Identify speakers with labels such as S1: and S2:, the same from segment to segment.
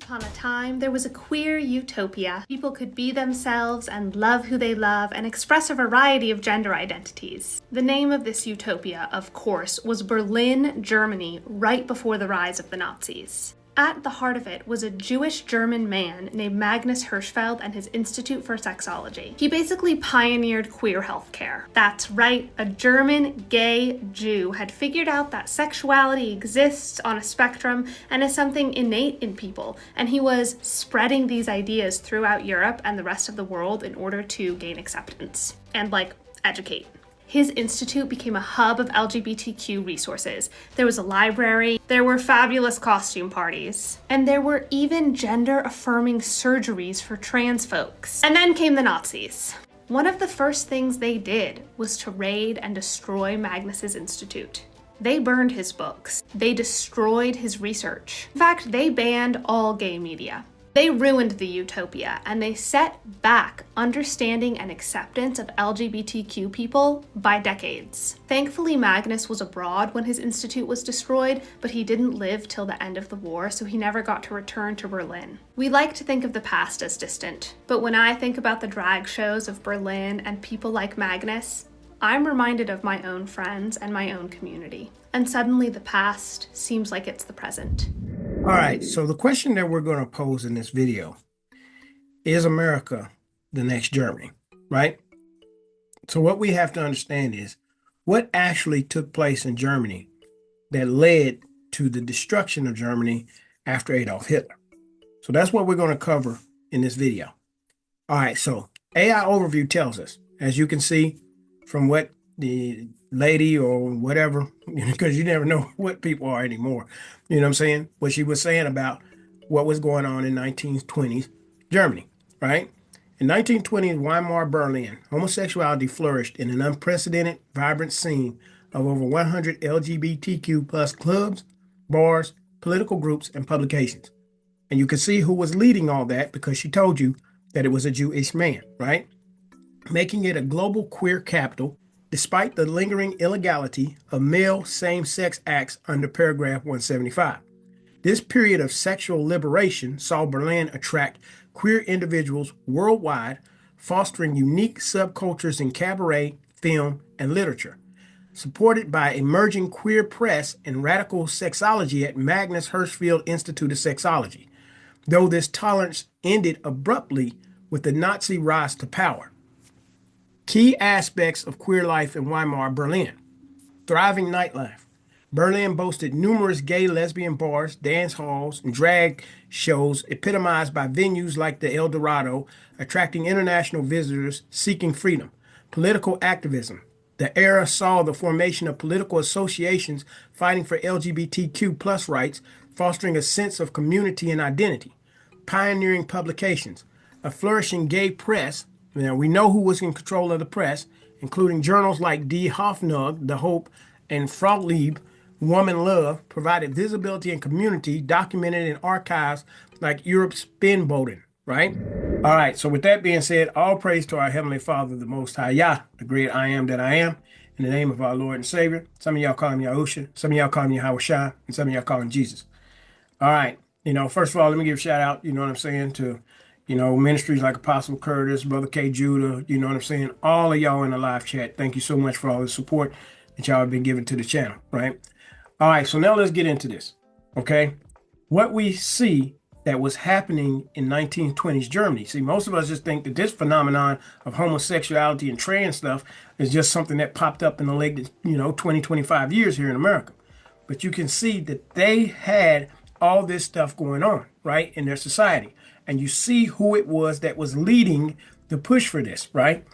S1: upon a time, there was a queer utopia. People could be themselves and love who they love and express a variety of gender identities. The name of this utopia, of course, was Berlin, Germany, right before the rise of the Nazis. At the heart of it was a Jewish German man named Magnus Hirschfeld and his Institute for Sexology. He basically pioneered queer healthcare. That's right, a German gay Jew had figured out that sexuality exists on a spectrum and is something innate in people, and he was spreading these ideas throughout Europe and the rest of the world in order to gain acceptance and, educate. His institute became a hub of LGBTQ resources. There was a library, there were fabulous costume parties, and there were even gender-affirming surgeries for trans folks. And then came the Nazis. One of the first things they did was to raid and destroy Magnus's institute. They burned his books. They destroyed his research. In fact, they banned all gay media. They ruined the utopia, and they set back understanding and acceptance of LGBTQ people by decades. Thankfully, Magnus was abroad when his institute was destroyed, but he didn't live till the end of the war, so he never got to return to Berlin. We like to think of the past as distant, but when I think about the drag shows of Berlin and people like Magnus, I'm reminded of my own friends and my own community. And suddenly the past seems like it's the present.
S2: All right, so the question that we're going to pose in this video is America the next Germany, right? So what we have to understand is what actually took place in Germany that led to the destruction of Germany after Adolf Hitler. So that's what we're going to cover in this video. All right, so AI Overview tells us, as you can see from what the lady or whatever, because you never know what people are anymore, you know what I'm saying? What she was saying about what was going on in 1920s Germany, right? In 1920s Weimar Berlin, homosexuality flourished in an unprecedented, vibrant scene of over 100 LGBTQ plus clubs, bars, political groups, and publications. And you can see who was leading all that because she told you that it was a Jewish man, right? Making it a global queer capital despite the lingering illegality of male same-sex acts under paragraph 175. This period of sexual liberation saw Berlin attract queer individuals worldwide, fostering unique subcultures in cabaret, film, and literature. Supported by emerging queer press and radical sexology at Magnus Hirschfeld Institute of Sexology, though this tolerance ended abruptly with the Nazi rise to power. Key aspects of queer life in Weimar Berlin. Thriving nightlife. Berlin boasted numerous gay lesbian bars, dance halls, and drag shows epitomized by venues like the El Dorado, attracting international visitors seeking freedom. Political activism. The era saw the formation of political associations fighting for LGBTQ plus rights, fostering a sense of community and identity. Pioneering publications. A flourishing gay press. Now, we know who was in control of the press, including journals like Die Hoffnung, The Hope, and Frau Liebe, Woman Love, provided visibility and community documented in archives like Europe's Spinboden, right? All right, so with that being said, all praise to our Heavenly Father, the Most High Yah, the great I am that I am, in the name of our Lord and Savior. Some of y'all call him Yahusha, some of y'all call him Yahushua, and some of y'all call him Jesus. All right, first of all, let me give a shout out, to ministries like Apostle Curtis, Brother K. Judah, all of y'all in the live chat. Thank you so much for all the support that y'all have been giving to the channel, right? All right, so now let's get into this, okay? What we see that was happening in 1920s Germany. See, most of us just think that this phenomenon of homosexuality and trans stuff is just something that popped up in the late, 20, 25 years here in America. But you can see that they had all this stuff going on, right, in their society. And you see who it was that was leading the push for this, right?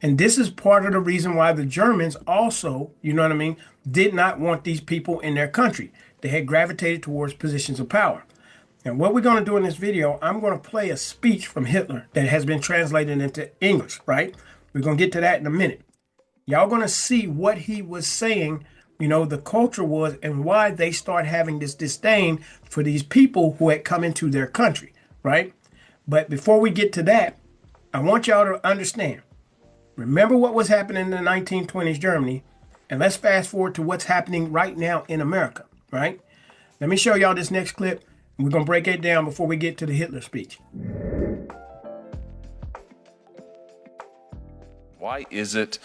S2: And this is part of the reason why the Germans also, did not want these people in their country. They had gravitated towards positions of power. And what we're going to do in this video, I'm going to play a speech from Hitler that has been translated into English, right? We're going to get to that in a minute. Y'all going to see what he was saying, the culture was and why they start having this disdain for these people who had come into their country, right? But before we get to that, I want y'all to understand. Remember what was happening in the 1920s Germany, and let's fast forward to what's happening right now in America, right? Let me show y'all this next clip, We're going to break it down before we get to the Hitler speech.
S3: Why is it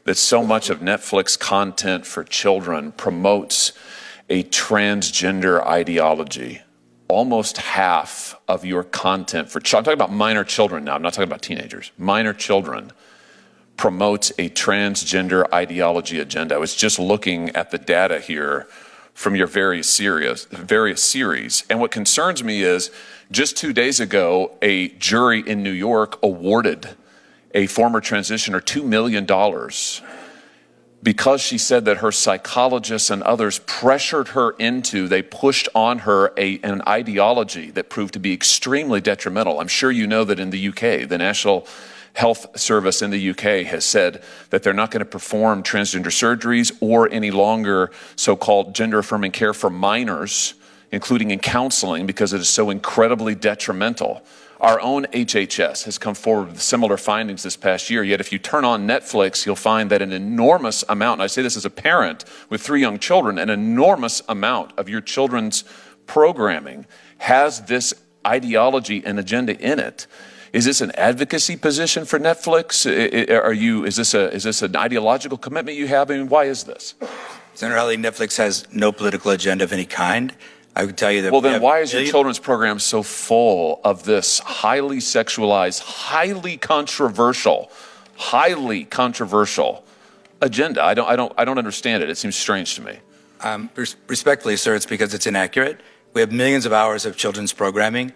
S3: that so much of Netflix content for children promotes a transgender ideology? Almost half of your content for children, I'm talking about minor children now, I'm not talking about teenagers, minor children, promotes a transgender ideology agenda. I was just looking at the data here from your various series. And what concerns me is just 2 days ago, a jury in New York awarded a former transitioner $2 million because she said that her psychologists and others pressured her into, they pushed on her an ideology that proved to be extremely detrimental. I'm sure you know that in the UK, the National Health Service in the UK has said that they're not going to perform transgender surgeries or any longer so-called gender-affirming care for minors, including in counseling, because it is so incredibly detrimental. Our own HHS has come forward with similar findings this past year, yet if you turn on Netflix, you'll find that an enormous amount, and I say this as a parent with 3 young children, an enormous amount of your children's programming has this ideology and agenda in it. Is this an advocacy position for Netflix? Is this an ideological commitment you have? I mean, why is this?
S4: Senator Hawley, Netflix has no political agenda of any kind. I would tell you that.
S3: Well, then why is your children's program so full of this highly sexualized, highly controversial agenda? I don't understand it. It seems strange to me.
S4: Respectfully, sir, it's because it's inaccurate. We have millions of hours of children's programming.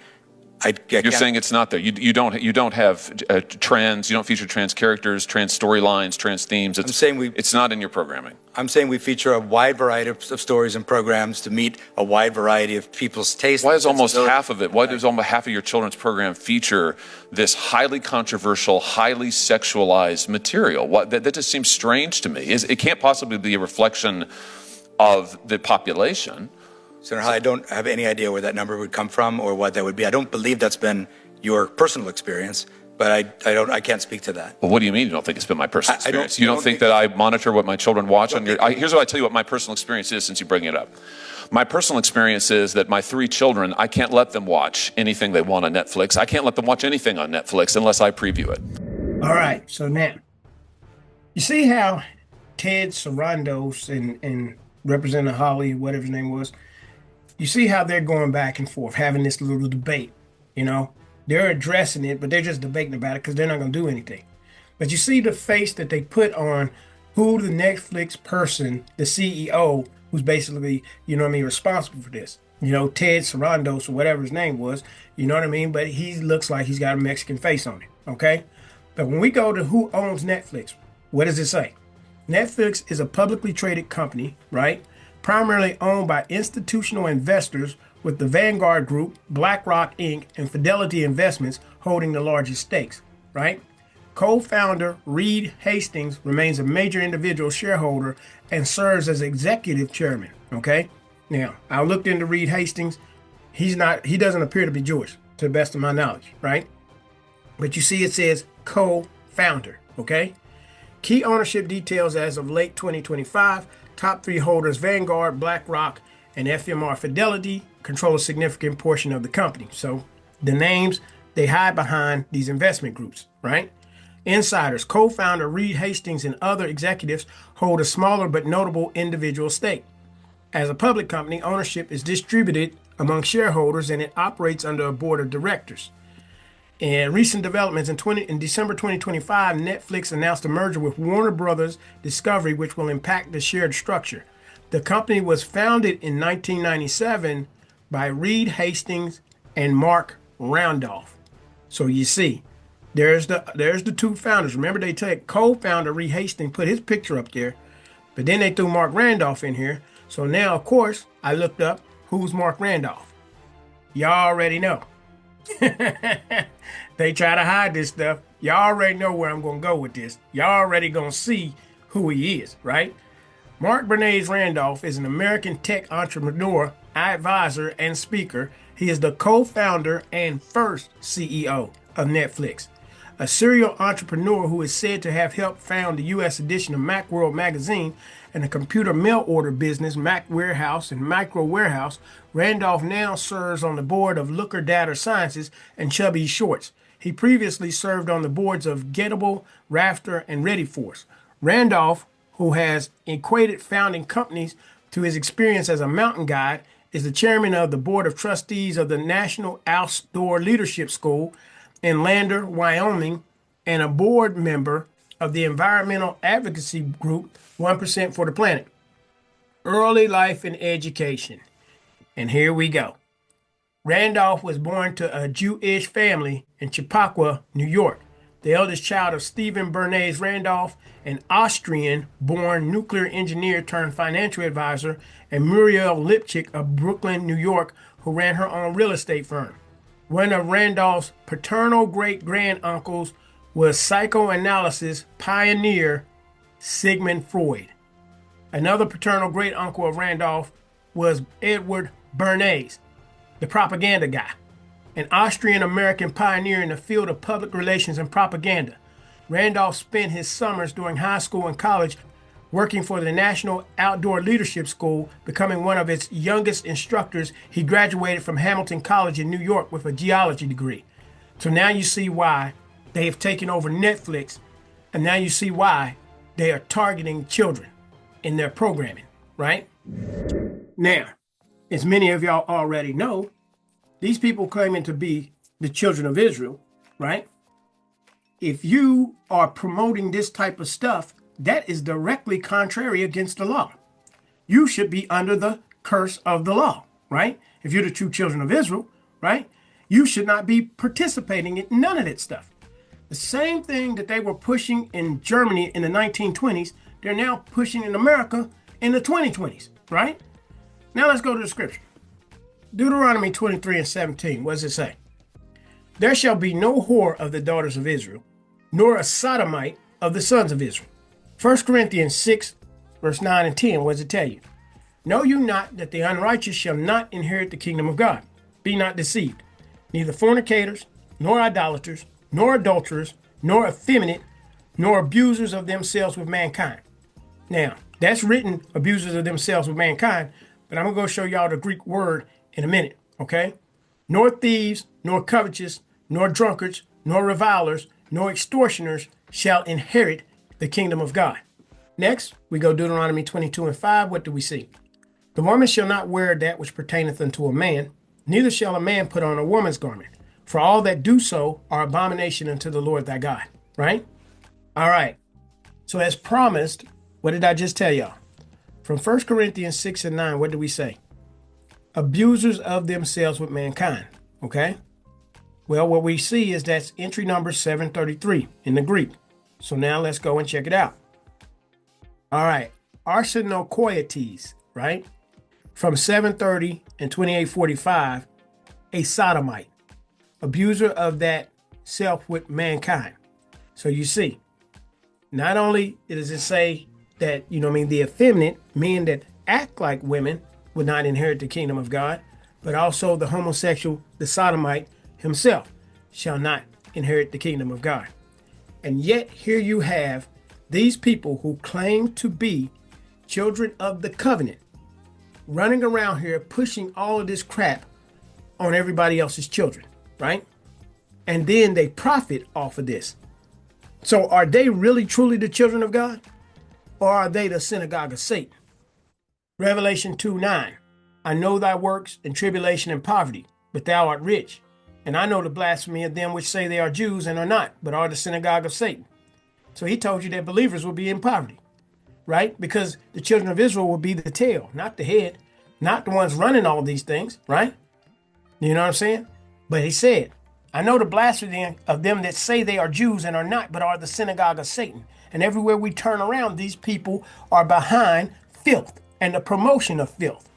S3: You're saying it's not there. You don't have trans. You don't feature trans characters, trans storylines, trans themes. It's not in your programming.
S4: I'm saying we feature a wide variety of stories and programs to meet a wide variety of people's tastes.
S3: Why is almost half of it? Why does almost half of your children's program feature this highly controversial, highly sexualized material? That just seems strange to me. It can't possibly be a reflection of the population.
S4: Senator Hawley, I don't have any idea where that number would come from or what that would be. I don't believe that's been your personal experience, but I can't speak to that.
S3: Well, what do you mean you don't think it's been my personal experience? You don't think that I monitor what my children watch on your... Here's what I tell you what my personal experience is since you bring it up. My personal experience is that my 3 children, I can't let them watch anything they want on Netflix. I can't let them watch anything on Netflix unless I preview it.
S2: All right, so now, you see how Ted Sarandos and Representative Hawley, whatever his name was, you see how they're going back and forth, having this little debate, you know? They're addressing it, but they're just debating about it because they're not going to do anything. But you see the face that they put on who the Netflix person, the CEO, who's basically, you know what I mean, responsible for this. You know, Ted Sarandos or whatever his name was, you know what I mean? But he looks like he's got a Mexican face on it, okay? But when we go to who owns Netflix, what does it say? Netflix is a publicly traded company, right? Primarily owned by institutional investors, with the Vanguard Group, BlackRock Inc., and Fidelity Investments holding the largest stakes, right? Co-founder Reed Hastings remains a major individual shareholder and serves as executive chairman, okay? Now, I looked into Reed Hastings. He doesn't appear to be Jewish, to the best of my knowledge, right? But you see it says co-founder, okay? Key ownership details as of late 2025. Top 3 holders, Vanguard, BlackRock, and FMR Fidelity, control a significant portion of the company. So the names, they hide behind these investment groups, right? Insiders, co-founder Reed Hastings and other executives hold a smaller but notable individual stake. As a public company, ownership is distributed among shareholders and it operates under a board of directors. In recent developments, in December 2025, Netflix announced a merger with Warner Brothers Discovery, which will impact the shared structure. The company was founded in 1997 by Reed Hastings and Mark Randolph. So you see, there's the 2 founders. Remember, they take co-founder Reed Hastings, put his picture up there, but then they threw Mark Randolph in here. So now, of course, I looked up who's Mark Randolph. Y'all already know. They try to hide this stuff. Y'all already know where I'm going to go with this. Y'all already going to see who he is, right? Mark Bernays Randolph is an American tech entrepreneur, advisor, and speaker. He is the co-founder and first CEO of Netflix, a serial entrepreneur who is said to have helped found the U.S. edition of Macworld magazine and the computer mail order business Mac Warehouse and Micro Warehouse, Randolph now serves on the board of Looker Data Sciences and Chubby Shorts. He previously served on the boards of Gettable, Rafter, and ReadyForce. Randolph, who has equated founding companies to his experience as a mountain guide, is the chairman of the board of trustees of the National Outdoor Leadership School in Lander, Wyoming, and a board member of the environmental advocacy group 1% for the Planet. Early life and education. And here we go. Randolph was born to a Jewish family in Chappaqua, New York, the eldest child of Stephen Bernays Randolph, an Austrian-born nuclear engineer turned financial advisor, and Muriel Lipchick of Brooklyn, New York, who ran her own real estate firm. One of Randolph's paternal great-granduncles was psychoanalysis pioneer Sigmund Freud. Another paternal great-uncle of Randolph was Edward Bernays, the propaganda guy, an Austrian-American pioneer in the field of public relations and propaganda. Randolph spent his summers during high school and college working for the National Outdoor Leadership School, becoming one of its youngest instructors. He graduated from Hamilton College in New York with a geology degree. So now you see why they have taken over Netflix, and now you see why they are targeting children in their programming, right? Now, as many of y'all already know, these people claiming to be the children of Israel, right? If you are promoting this type of stuff, that is directly contrary against the law. You should be under the curse of the law, right? If you're the true children of Israel, right? You should not be participating in none of that stuff. The same thing that they were pushing in Germany in the 1920s, they're now pushing in America in the 2020s, right? Now let's go to the scripture. Deuteronomy 23:17, what does it say? There shall be no whore of the daughters of Israel, nor a sodomite of the sons of Israel. 1 Corinthians 6, verse 9 and 10, what does it tell you? Know you not that the unrighteous shall not inherit the kingdom of God? Be not deceived. Neither fornicators, nor idolaters, nor adulterers, nor effeminate, nor abusers of themselves with mankind. Now, that's written abusers of themselves with mankind, but I'm going to go show y'all the Greek word in a minute, okay? Nor thieves, nor covetous, nor drunkards, nor revilers, nor extortioners shall inherit the kingdom of God. Next, we go Deuteronomy 22:5. What do we see? The woman shall not wear that which pertaineth unto a man, neither shall a man put on a woman's garment. For all that do so are abomination unto the Lord thy God. Right? All right. So as promised, what did I just tell y'all? From 1 Corinthians 6 and 9, what do we say? Abusers of themselves with mankind. Okay? Well, what we see is that's entry number 733 in the Greek. So now let's go and check it out. All right. Arsenokoites, right? From 730 and 2845, a sodomite, abuser of that self with mankind. So you see, not only does it say that, the effeminate, men that act like women, would not inherit the kingdom of God, but also the homosexual, the sodomite himself shall not inherit the kingdom of God. And yet here you have these people who claim to be children of the covenant running around here pushing all of this crap on everybody else's children, right? And then they profit off of this. So are they really truly the children of God? Or are they the synagogue of Satan? Revelation 2:9. I know thy works and tribulation and poverty, but thou art rich. And I know the blasphemy of them which say they are Jews and are not, but are the synagogue of Satan. So he told you that believers will be in poverty, right? Because the children of Israel will be the tail, not the head, not the ones running all these things, right? You know what I'm saying? But he said, I know the blasphemy of them that say they are Jews and are not, but are the synagogue of Satan. And everywhere we turn around, these people are behind filth and the promotion of filth.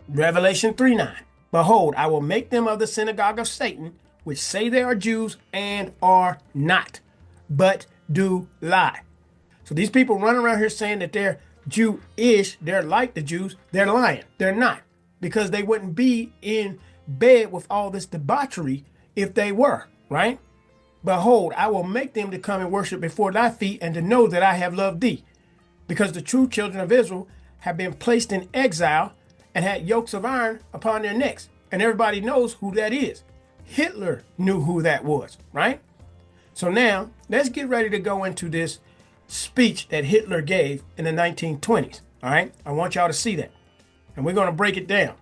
S2: Revelation 3:9. Behold, I will make them of the synagogue of Satan, which say they are Jews and are not, but do lie. So these people run around here saying that they're Jewish, they're like the Jews, they're lying. They're not, because they wouldn't be in bed with all this debauchery if they were, right? Behold, I will make them to come and worship before thy feet, and to know that I have loved thee. Because the true children of Israel have been placed in exile and had yokes of iron upon their necks. And everybody knows who that is. Hitler knew who that was, right? So now let's get ready to go into this speech that Hitler gave in the 1920s. All right, I want y'all to see that, and we're going to break it down,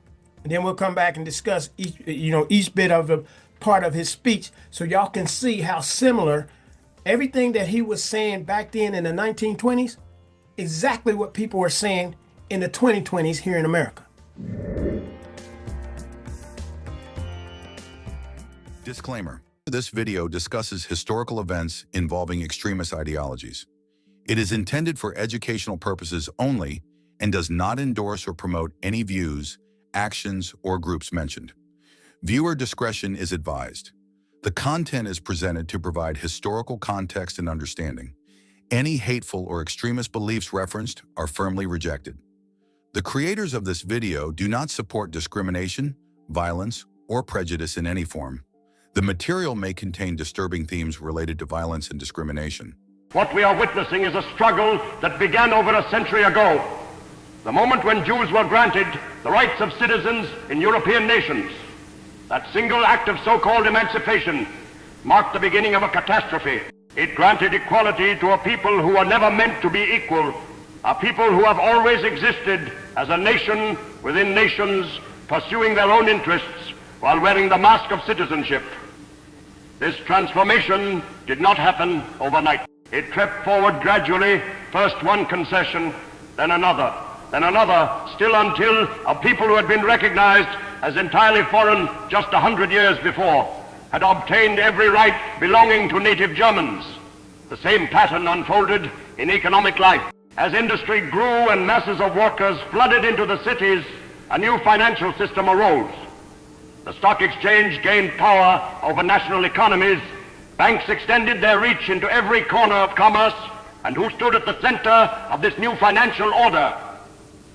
S2: and then we'll come back and discuss each bit of a part of his speech, so y'all can see how similar everything that he was saying back then in the 1920s, exactly what people were saying in the 2020s here in America.
S5: Disclaimer. This video discusses historical events involving extremist ideologies. It is intended for educational purposes only and does not endorse or promote any views, actions, or groups mentioned. Viewer discretion is advised. The content is presented to provide historical context and understanding. Any hateful or extremist beliefs referenced are firmly rejected. The creators of this video do not support discrimination, violence, or prejudice in any form. The material may contain disturbing themes related to violence and discrimination.
S6: What we are witnessing is a struggle that began over a century ago, the moment when Jews were granted the rights of citizens in European nations. That single act of so-called emancipation marked the beginning of a catastrophe. It granted equality to a people who were never meant to be equal, a people who have always existed as a nation within nations, pursuing their own interests while wearing the mask of citizenship. This transformation did not happen overnight. It crept forward gradually, first one concession, then another, still until a people who had been recognized as entirely foreign just 100 years before had obtained every right belonging to native Germans. The same pattern unfolded in economic life. As industry grew and masses of workers flooded into the cities, a new financial system arose. The stock exchange gained power over national economies. Banks extended their reach into every corner of commerce. And who stood at the center of this new financial order?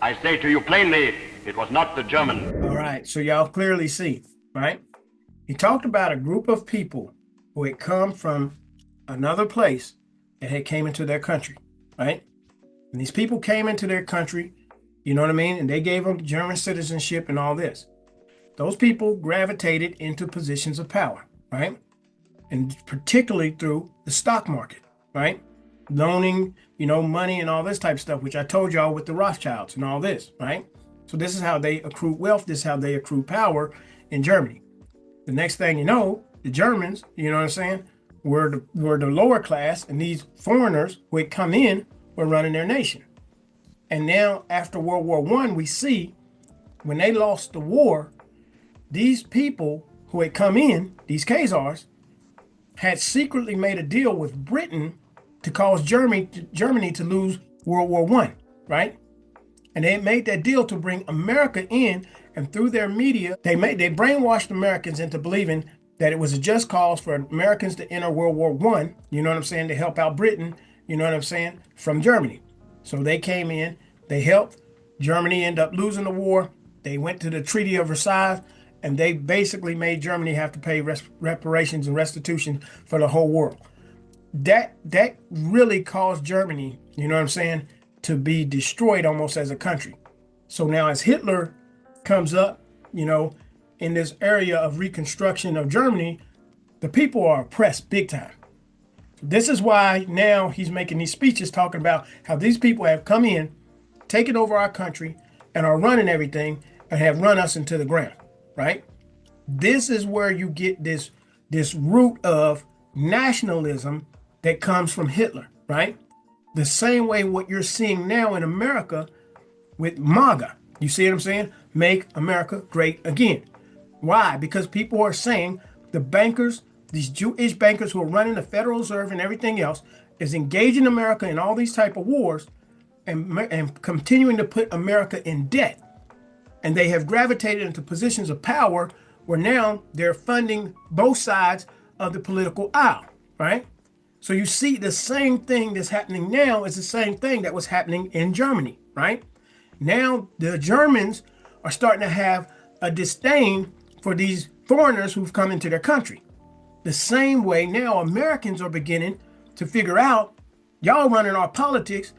S6: I say to you plainly, it was not the German.
S2: All right, so y'all clearly see, right? He talked about a group of people who had come from another place that had came into their country, right? And these people came into their country, you know what I mean? And they gave them German citizenship and all this. Those people gravitated into positions of power, right? And particularly through the stock market, right? Loaning, money and all this type of stuff, which I told y'all with the Rothschilds and all this, right? So this is how they accrue wealth. This is how they accrue power in Germany. The next thing you know, the Germans, were the lower class, and these foreigners who had come in were running their nation. And now after World War I, we see when they lost the war, these people who had come in, these Khazars, had secretly made a deal with Britain to cause Germany to lose World War I, right? And they made that deal to bring America in, and through their media, they brainwashed Americans into believing that it was a just cause for Americans to enter World War I, to help out Britain, from Germany. So they came in, they helped Germany end up losing the war. They went to the Treaty of Versailles, and they basically made Germany have to pay reparations and restitution for the whole world. That really caused Germany, to be destroyed almost as a country. So now as Hitler comes up, in this area of reconstruction of Germany, the people are oppressed big time. This is why now he's making these speeches talking about how these people have come in, taken over our country, and are running everything and have run us into the ground, right? This is where you get this root of nationalism that comes from Hitler, right? The same way what you're seeing now in America with MAGA. You see what I'm saying? Make America great again. Why? Because people are saying the bankers, these Jewish bankers who are running the Federal Reserve and everything else, is engaging America in all these type of wars and continuing to put America in debt. And they have gravitated into positions of power where now they're funding both sides of the political aisle, right? So you see the same thing that's happening now is the same thing that was happening in Germany, right? Now the Germans are starting to have a disdain for these foreigners who've come into their country. The same way now Americans are beginning to figure out, y'all running our politics,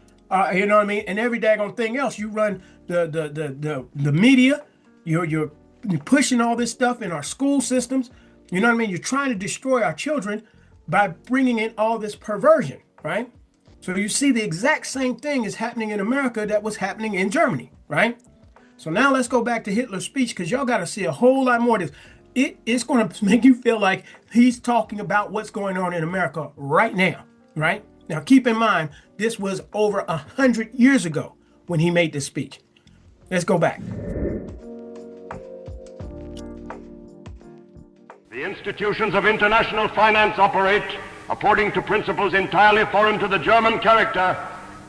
S2: you know what I mean? And every daggone thing else. You run the media, you're pushing all this stuff in our school systems. You know what I mean? You're trying to destroy our children by bringing in all this perversion, right? So you see the exact same thing is happening in America that was happening in Germany, right? So now let's go back to Hitler's speech, because y'all got to see a whole lot more of this. It's going to make you feel like he's talking about what's going on in America right now, right? Now, keep in mind, this was over 100 years ago when he made this speech. Let's go back.
S6: The institutions of international finance operate according to principles entirely foreign to the German character.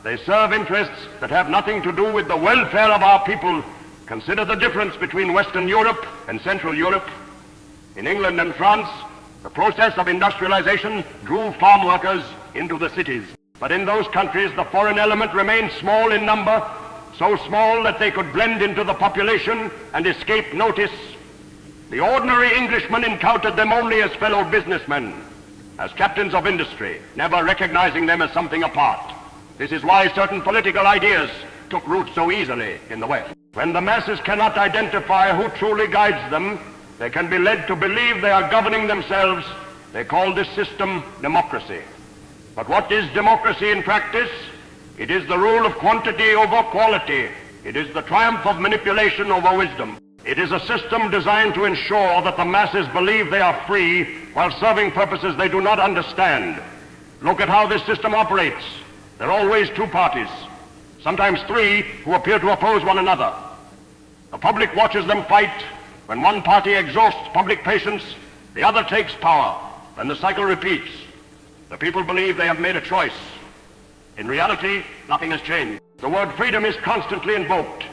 S6: They serve interests that have nothing to do with the welfare of our people. Consider the difference between Western Europe and Central Europe. In England and France, the process of industrialization drew farm workers into the cities. But in those countries, the foreign element remained small in number, so small that they could blend into the population and escape notice. The ordinary Englishman encountered them only as fellow businessmen, as captains of industry, never recognizing them as something apart. This is why certain political ideas took root so easily in the West. When the masses cannot identify who truly guides them, they can be led to believe they are governing themselves. They call this system democracy. But what is democracy in practice? It is the rule of quantity over quality. It is the triumph of manipulation over wisdom. It is a system designed to ensure that the masses believe they are free while serving purposes they do not understand. Look at how this system operates. There are always two parties, sometimes three, who appear to oppose one another. The public watches them fight. When one party exhausts public patience, the other takes power. Then the cycle repeats. The people believe they have made a choice. In reality, nothing has changed. The word freedom is constantly invoked.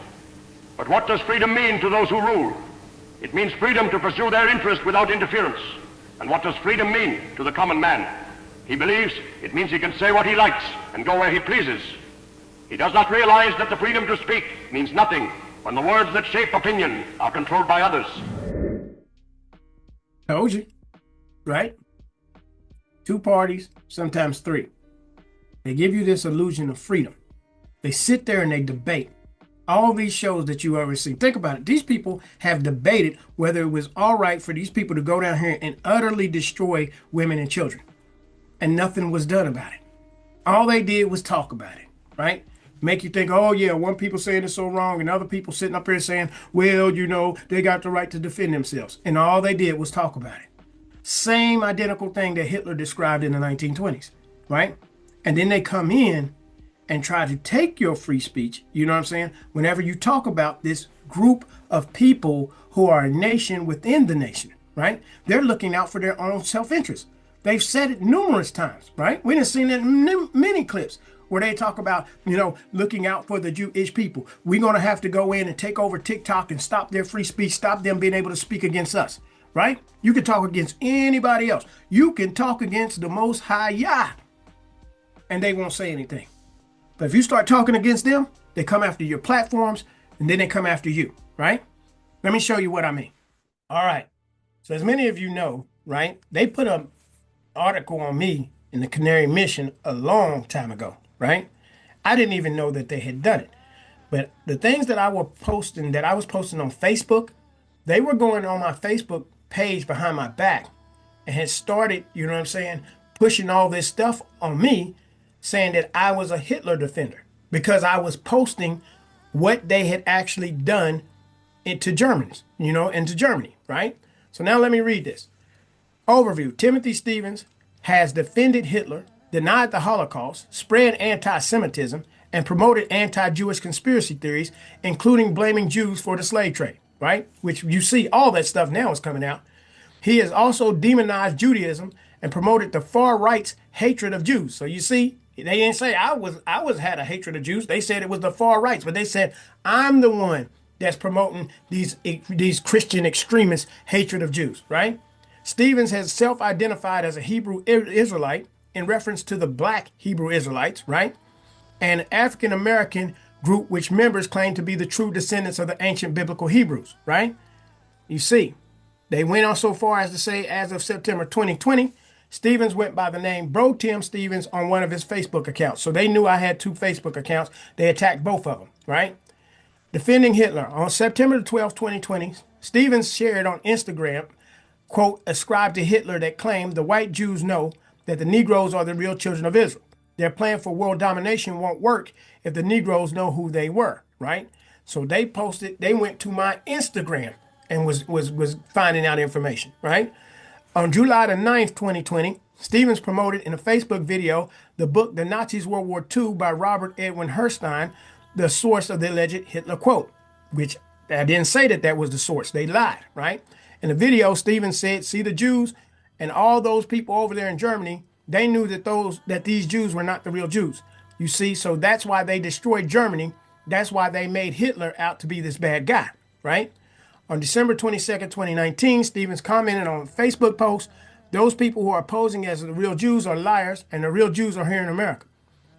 S6: But what does freedom mean to those who rule? It means freedom to pursue their interest without interference. And what does freedom mean to the common man? He believes it means he can say what he likes and go where he pleases. He does not realize that the freedom to speak means nothing when the words that shape opinion are controlled by others.
S2: Told you, right? Two parties, sometimes three. They give you this illusion of freedom. They sit there and they debate. All these shows that you ever see. Think about it. These people have debated whether it was all right for these people to go down here and utterly destroy women and children. And nothing was done about it. All they did was talk about it, right? Make you think, oh yeah, one people saying it's so wrong and other people sitting up here saying, well, you know, they got the right to defend themselves. And all they did was talk about it. Same identical thing that Hitler described in the 1920s, right? And then they come in and try to take your free speech, you know what I'm saying? Whenever you talk about this group of people who are a nation within the nation, right? They're looking out for their own self-interest. They've said it numerous times, right? We have seen it in many clips where they talk about, you know, looking out for the Jewish people. We're going to have to go in and take over TikTok and stop their free speech, stop them being able to speak against us, right? You can talk against anybody else. You can talk against the Most High Yah, and they won't say anything. But if you start talking against them, they come after your platforms, and then they come after you, right? Let me show you what I mean. All right. So as many of you know, right, they put an article on me in the Canary Mission a long time ago, right? I didn't even know that they had done it. But the things that I was posting on Facebook, they were going on my Facebook page behind my back and had started, you know what I'm saying, pushing all this stuff on me, saying that I was a Hitler defender because I was posting what they had actually done into Germans, you know, into Germany, right? So now let me read this. Overview. Timothy Stevens has defended Hitler, denied the Holocaust, spread anti-Semitism, and promoted anti-Jewish conspiracy theories, including blaming Jews for the slave trade, right? Which you see all that stuff now is coming out. He has also demonized Judaism and promoted the far right's hatred of Jews. So you see, they didn't say I had a hatred of Jews. They said it was the far rights, but they said I'm the one that's promoting these Christian extremists' hatred of Jews, right? Stevens has self-identified as a Hebrew Israelite in reference to the black Hebrew Israelites, right? And an African-American group which members claim to be the true descendants of the ancient biblical Hebrews, right? You see, They went on so far as to say, as of September 2020, Stevens went by the name Bro Tim Stevens on one of his Facebook accounts. So they knew I had 2 Facebook accounts. They attacked both of them, right? Defending Hitler. On September 12, 2020, Stevens shared on Instagram, quote, ascribed to Hitler that claimed the white Jews know that the Negroes are the real children of Israel. Their plan for world domination won't work if the Negroes know who they were, right? So they went to my Instagram and was finding out information, right? On July the 9th, 2020, Stevens promoted in a Facebook video the book The Nazis World War II by Robert Edwin Herstein, the source of the alleged Hitler quote, which I didn't say that was the source. They lied, right? In the video, Stevens said, see the Jews and all those people over there in Germany, they knew that these Jews were not the real Jews. You see, so that's why they destroyed Germany. That's why they made Hitler out to be this bad guy, right? On December 22nd, 2019, Stevens commented on a Facebook post, those people who are posing as the real Jews are liars and the real Jews are here in America.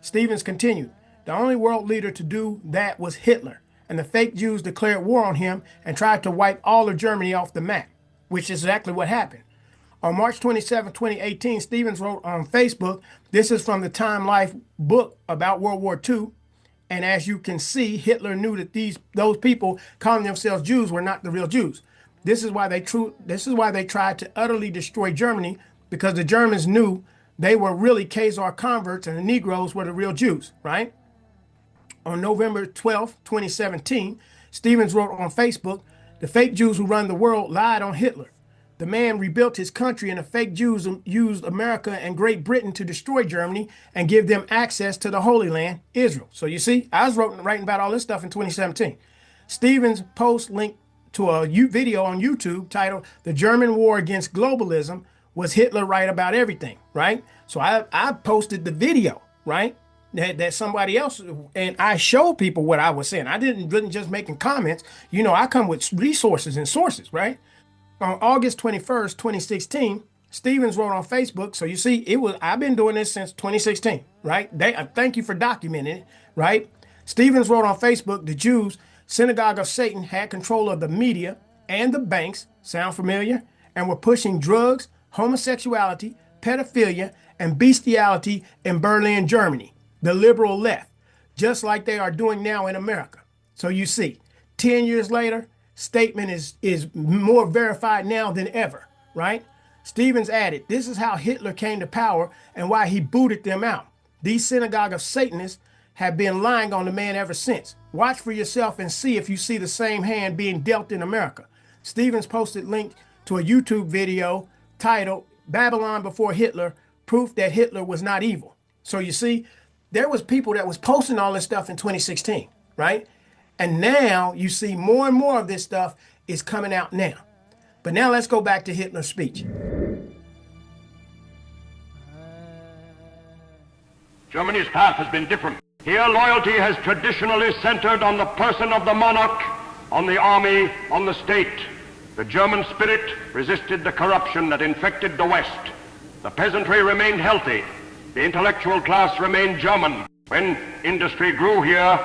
S2: Stevens continued, the only world leader to do that was Hitler, and the fake Jews declared war on him and tried to wipe all of Germany off the map, which is exactly what happened. On March 27, 2018, Stevens wrote on Facebook, this is from the Time Life book about World War II. And as you can see, Hitler knew that those people calling themselves Jews were not the real Jews. This is why they tried to utterly destroy Germany, because the Germans knew they were really Khazar converts and the Negroes were the real Jews, right? On November 12, 2017, Stevens wrote on Facebook, the fake Jews who run the world lied on Hitler. The man rebuilt his country and the fake Jews used America and Great Britain to destroy Germany and give them access to the Holy Land, Israel. So you see, I was writing about all this stuff in 2017. Stevens' post linked to a video on YouTube titled, The German War Against Globalism, Was Hitler Right About Everything, right? So I posted the video, right? That somebody else, and I showed people what I was saying. I didn't just making comments. You know, I come with resources and sources, right? On August 21st, 2016, Stevens wrote on Facebook. So you see, I've been doing this since 2016, right? Thank you for documenting it, right? Stevens wrote on Facebook, the Jews, Synagogue of Satan, had control of the media and the banks, sound familiar, and were pushing drugs, homosexuality, pedophilia, and bestiality in Berlin, Germany, the liberal left, just like they are doing now in America. So you see, 10 years later, statement is more verified now than ever, right? Stevens added, this is how Hitler came to power and why he booted them out. These synagogue of Satanists have been lying on the man ever since. Watch for yourself and see if you see the same hand being dealt in America. Stevens posted link to a YouTube video titled Babylon Before Hitler, Proof that Hitler was not evil. So you see, there was people that was posting all this stuff in 2016, right? And now you see more and more of this stuff is coming out now. But now let's go back to Hitler's speech.
S6: Germany's path has been different. Here, loyalty has traditionally centered on the person of the monarch, on the army, on the state. The German spirit resisted the corruption that infected the West. The peasantry remained healthy. The intellectual class remained German. When industry grew here,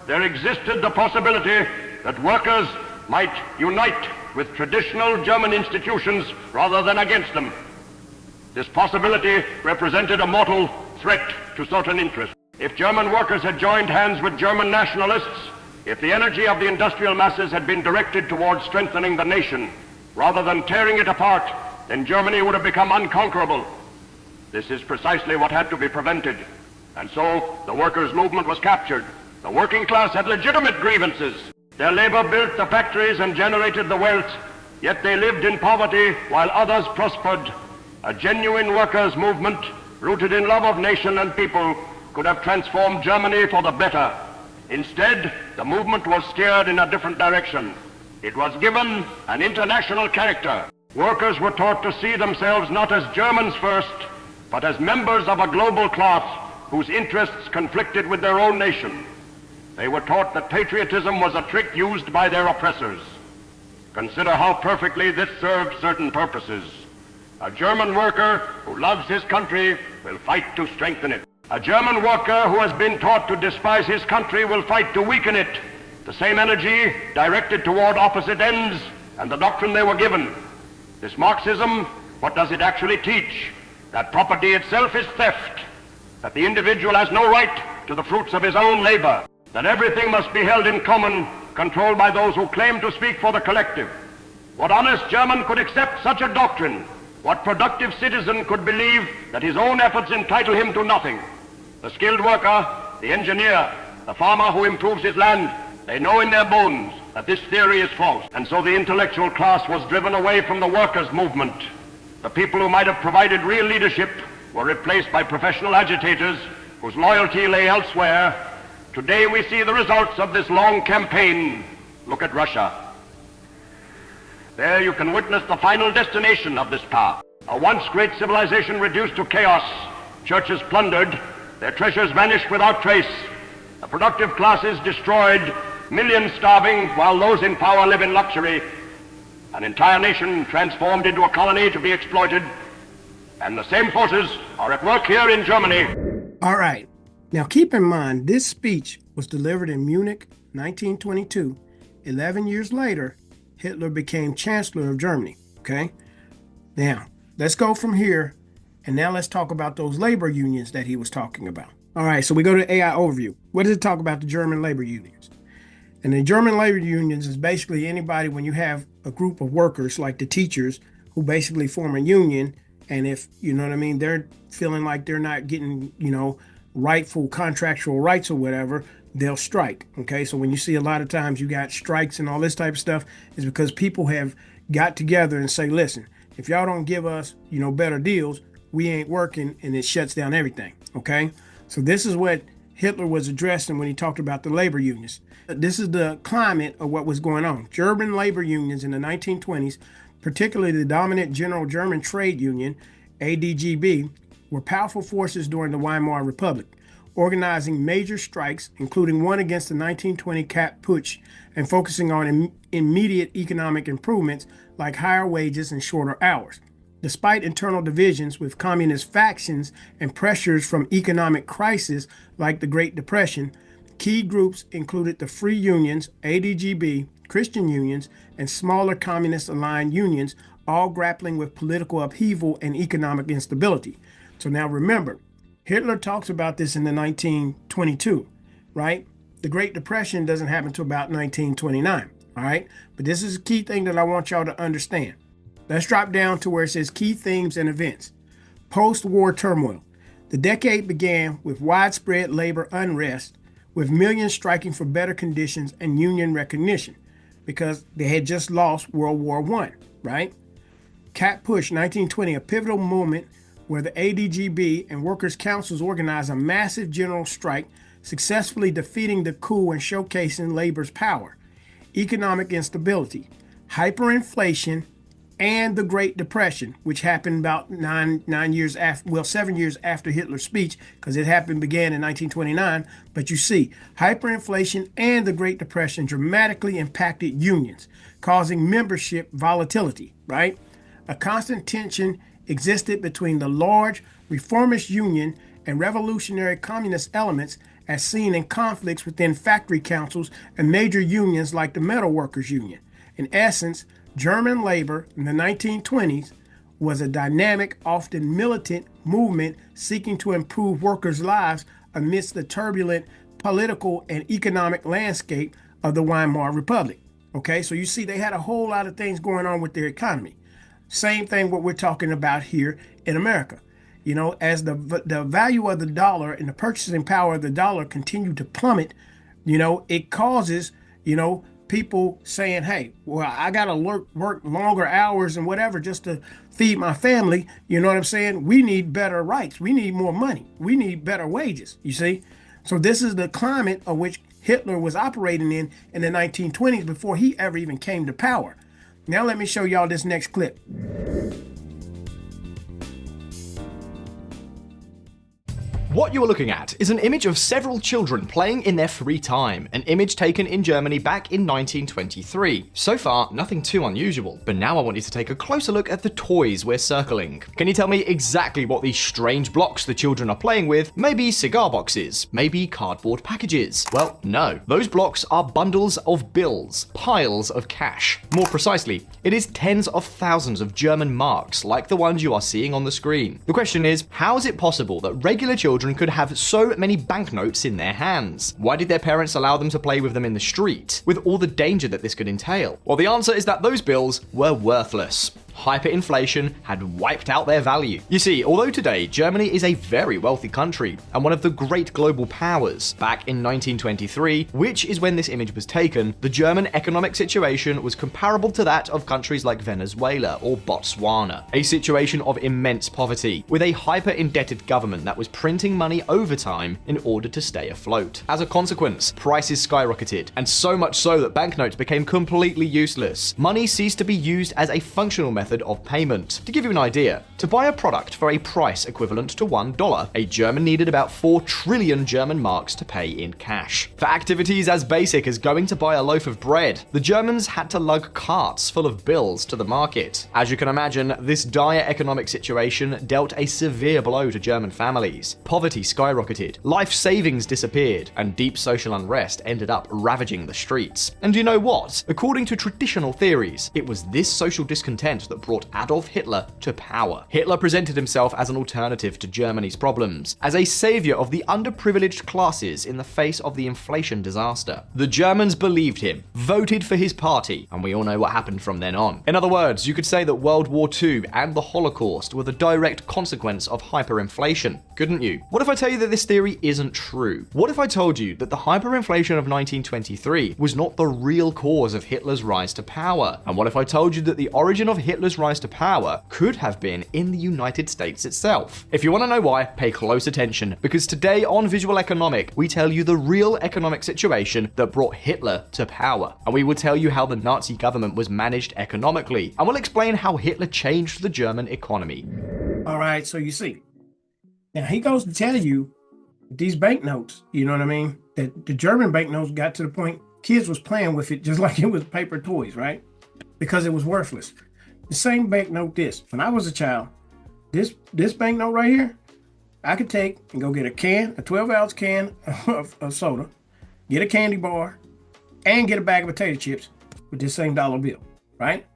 S6: there existed the possibility that workers might unite with traditional German institutions rather than against them. This possibility represented a mortal threat to certain interests. If German workers had joined hands with German nationalists, if the energy of the industrial masses had been directed towards strengthening the nation rather than tearing it apart, then Germany would have become unconquerable. This is precisely what had to be prevented. And so the workers' movement was captured. The working class had legitimate grievances. Their labor built the factories and generated the wealth, yet they lived in poverty while others prospered. A genuine workers' movement, rooted in love of nation and people, could have transformed Germany for the better. Instead, the movement was steered in a different direction. It was given an international character. Workers were taught to see themselves not as Germans first, but as members of a global class whose interests conflicted with their own nation. They were taught that patriotism was a trick used by their oppressors. Consider how perfectly this served certain purposes. A German worker who loves his country will fight to strengthen it. A German worker who has been taught to despise his country will fight to weaken it. The same energy directed toward opposite ends and the doctrine they were given. This Marxism, what does it actually teach? That property itself is theft, that the individual has no right to the fruits of his own labor, that everything must be held in common, controlled by those who claim to speak for the collective. What honest German could accept such a doctrine? What productive citizen could believe that his own efforts entitle him to nothing? The skilled worker, the engineer, the farmer who improves his land, they know in their bones that this theory is false. And so the intellectual class was driven away from the workers' movement. The people who might have provided real leadership were replaced by professional agitators whose loyalty lay elsewhere. Today we see the results of this long campaign. Look at Russia. There you can witness the final destination of this path. A once great civilization reduced to chaos, churches plundered, their treasures vanished without trace, the productive classes destroyed, millions starving while those in power live in luxury, an entire nation transformed into a colony to be exploited, and the same forces are at work here in Germany.
S2: All right. Now keep in mind, this speech was delivered in Munich, 1922. 11 years later, Hitler became Chancellor of Germany, okay? Now, let's go from here, and now let's talk about those labor unions that he was talking about. All right, so we go to AI overview. What does it talk about the German labor unions? And the German labor unions is basically anybody when you have a group of workers like the teachers who basically form a union, and if, you know what I mean, they're feeling like they're not getting, you know, rightful contractual rights or whatever, they'll strike. Okay, so when you see a lot of times you got strikes and all this type of stuff, is because people have got together and say, listen, if y'all don't give us, you know, better deals, we ain't working, and it shuts down everything. Okay, so this is what Hitler was addressing when he talked about the labor unions. This is the climate of what was going on. German labor unions in the 1920s, particularly the dominant General German Trade Union, ADGB, were powerful forces during the Weimar Republic, organizing major strikes, including one against the 1920 Kapp Putsch, and focusing on immediate economic improvements like higher wages and shorter hours. Despite internal divisions with communist factions and pressures from economic crises like the Great Depression, key groups included the Free Unions, ADGB, Christian unions, and smaller communist-aligned unions, all grappling with political upheaval and economic instability. So now remember, Hitler talks about this in the 1922, right? The Great Depression doesn't happen until about 1929, all right? But this is a key thing that I want y'all to understand. Let's drop down to where it says key themes and events. Post-war turmoil. The decade began with widespread labor unrest, with millions striking for better conditions and union recognition because they had just lost World War I, right? Kapp Putsch, 1920, a pivotal moment where the ADGB and workers' councils organized a massive general strike, successfully defeating the coup and showcasing labor's power. Economic instability, hyperinflation, and the Great Depression, which happened about 7 years after Hitler's speech, because it began in 1929. But you see, hyperinflation and the Great Depression dramatically impacted unions, causing membership volatility, right? A constant tension existed between the large reformist union and revolutionary communist elements as seen in conflicts within factory councils and major unions like the Metal Workers Union. In essence, German labor in the 1920s was a dynamic, often militant movement seeking to improve workers' lives amidst the turbulent political and economic landscape of the Weimar Republic. Okay, so you see they had a whole lot of things going on with their economy. Same thing what we're talking about here in America. You know, as the value of the dollar and the purchasing power of the dollar continue to plummet, you know, it causes, you know, people saying, hey, well, I got to work longer hours and whatever just to feed my family. You know what I'm saying? We need better rights. We need more money. We need better wages, you see? So this is the climate of which Hitler was operating in the 1920s before he ever even came to power. Now let me show y'all this next clip.
S7: What you are looking at is an image of several children playing in their free time, an image taken in Germany back in 1923. So far, nothing too unusual, but now I want you to take a closer look at the toys we're circling. Can you tell me exactly what these strange blocks the children are playing with? Maybe cigar boxes, maybe cardboard packages? Well, no. Those blocks are bundles of bills, piles of cash. More precisely, it is tens of thousands of German marks like the ones you are seeing on the screen. The question is, how is it possible that regular children could have so many banknotes in their hands? Why did their parents allow them to play with them in the street, with all the danger that this could entail? Well, the answer is that those bills were worthless. Hyperinflation had wiped out their value. You see, although today Germany is a very wealthy country and one of the great global powers, back in 1923, which is when this image was taken, the German economic situation was comparable to that of countries like Venezuela or Botswana. A situation of immense poverty, with a hyper-indebted government that was printing money over time in order to stay afloat. As a consequence, prices skyrocketed, and so much so that banknotes became completely useless. Money ceased to be used as a functional method of payment. To give you an idea, to buy a product for a price equivalent to $1, a German needed about 4 trillion German marks to pay in cash. For activities as basic as going to buy a loaf of bread, the Germans had to lug carts full of bills to the market. As you can imagine, this dire economic situation dealt a severe blow to German families. Poverty skyrocketed, life savings disappeared, and deep social unrest ended up ravaging the streets. And you know what? According to traditional theories, it was this social discontent that brought Adolf Hitler to power. Hitler presented himself as an alternative to Germany's problems, as a savior of the underprivileged classes in the face of the inflation disaster. The Germans believed him, voted for his party, and we all know what happened from then on. In other words, you could say that World War II and the Holocaust were the direct consequence of hyperinflation, couldn't you? What if I tell you that this theory isn't true? What if I told you that the hyperinflation of 1923 was not the real cause of Hitler's rise to power? And what if I told you that the origin of Hitler's rise to power could have been in the United States itself? If you want to know why, pay close attention, because today on Visual Economic, we tell you the real economic situation that brought Hitler to power. And we will tell you how the Nazi government was managed economically, and we'll explain how Hitler changed the German economy.
S2: All right, so you see, now he goes to tell you these banknotes, you know what I mean? That the German banknotes got to the point kids was playing with it just like it was paper toys, right? Because it was worthless. The same banknote this. When I was a child, this banknote right here, I could take and go get a 12-ounce can of soda, get a candy bar, and get a bag of potato chips with this same dollar bill, right?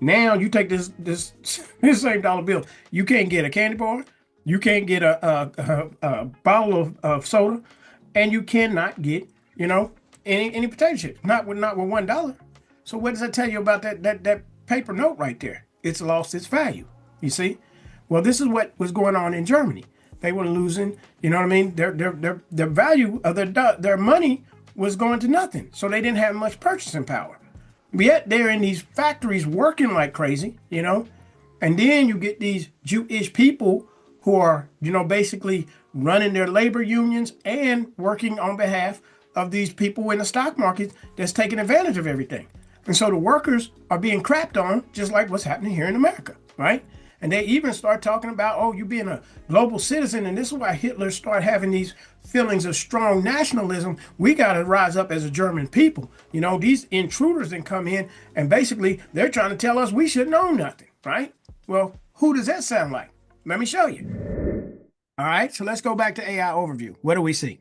S2: Now you take this same dollar bill, you can't get a candy bar, you can't get a bottle of soda, and you cannot get, any potato chips. Not with $1. So what does that tell you about that paper note right there? It's lost its value. You see? Well, this is what was going on in Germany. They were losing, you know what I mean? Their value of their money was going to nothing. So they didn't have much purchasing power. Yet they're in these factories working like crazy, and then you get these Jewish people who are, basically running their labor unions and working on behalf of these people in the stock market that's taking advantage of everything. And so the workers are being crapped on, just like what's happening here in America, right? And they even start talking about, oh, you being a global citizen. And this is why Hitler started having these feelings of strong nationalism. We got to rise up as a German people. These intruders then come in and basically they're trying to tell us we shouldn't own nothing, right? Well, who does that sound like? Let me show you. All right, so let's go back to AI overview. What do we see?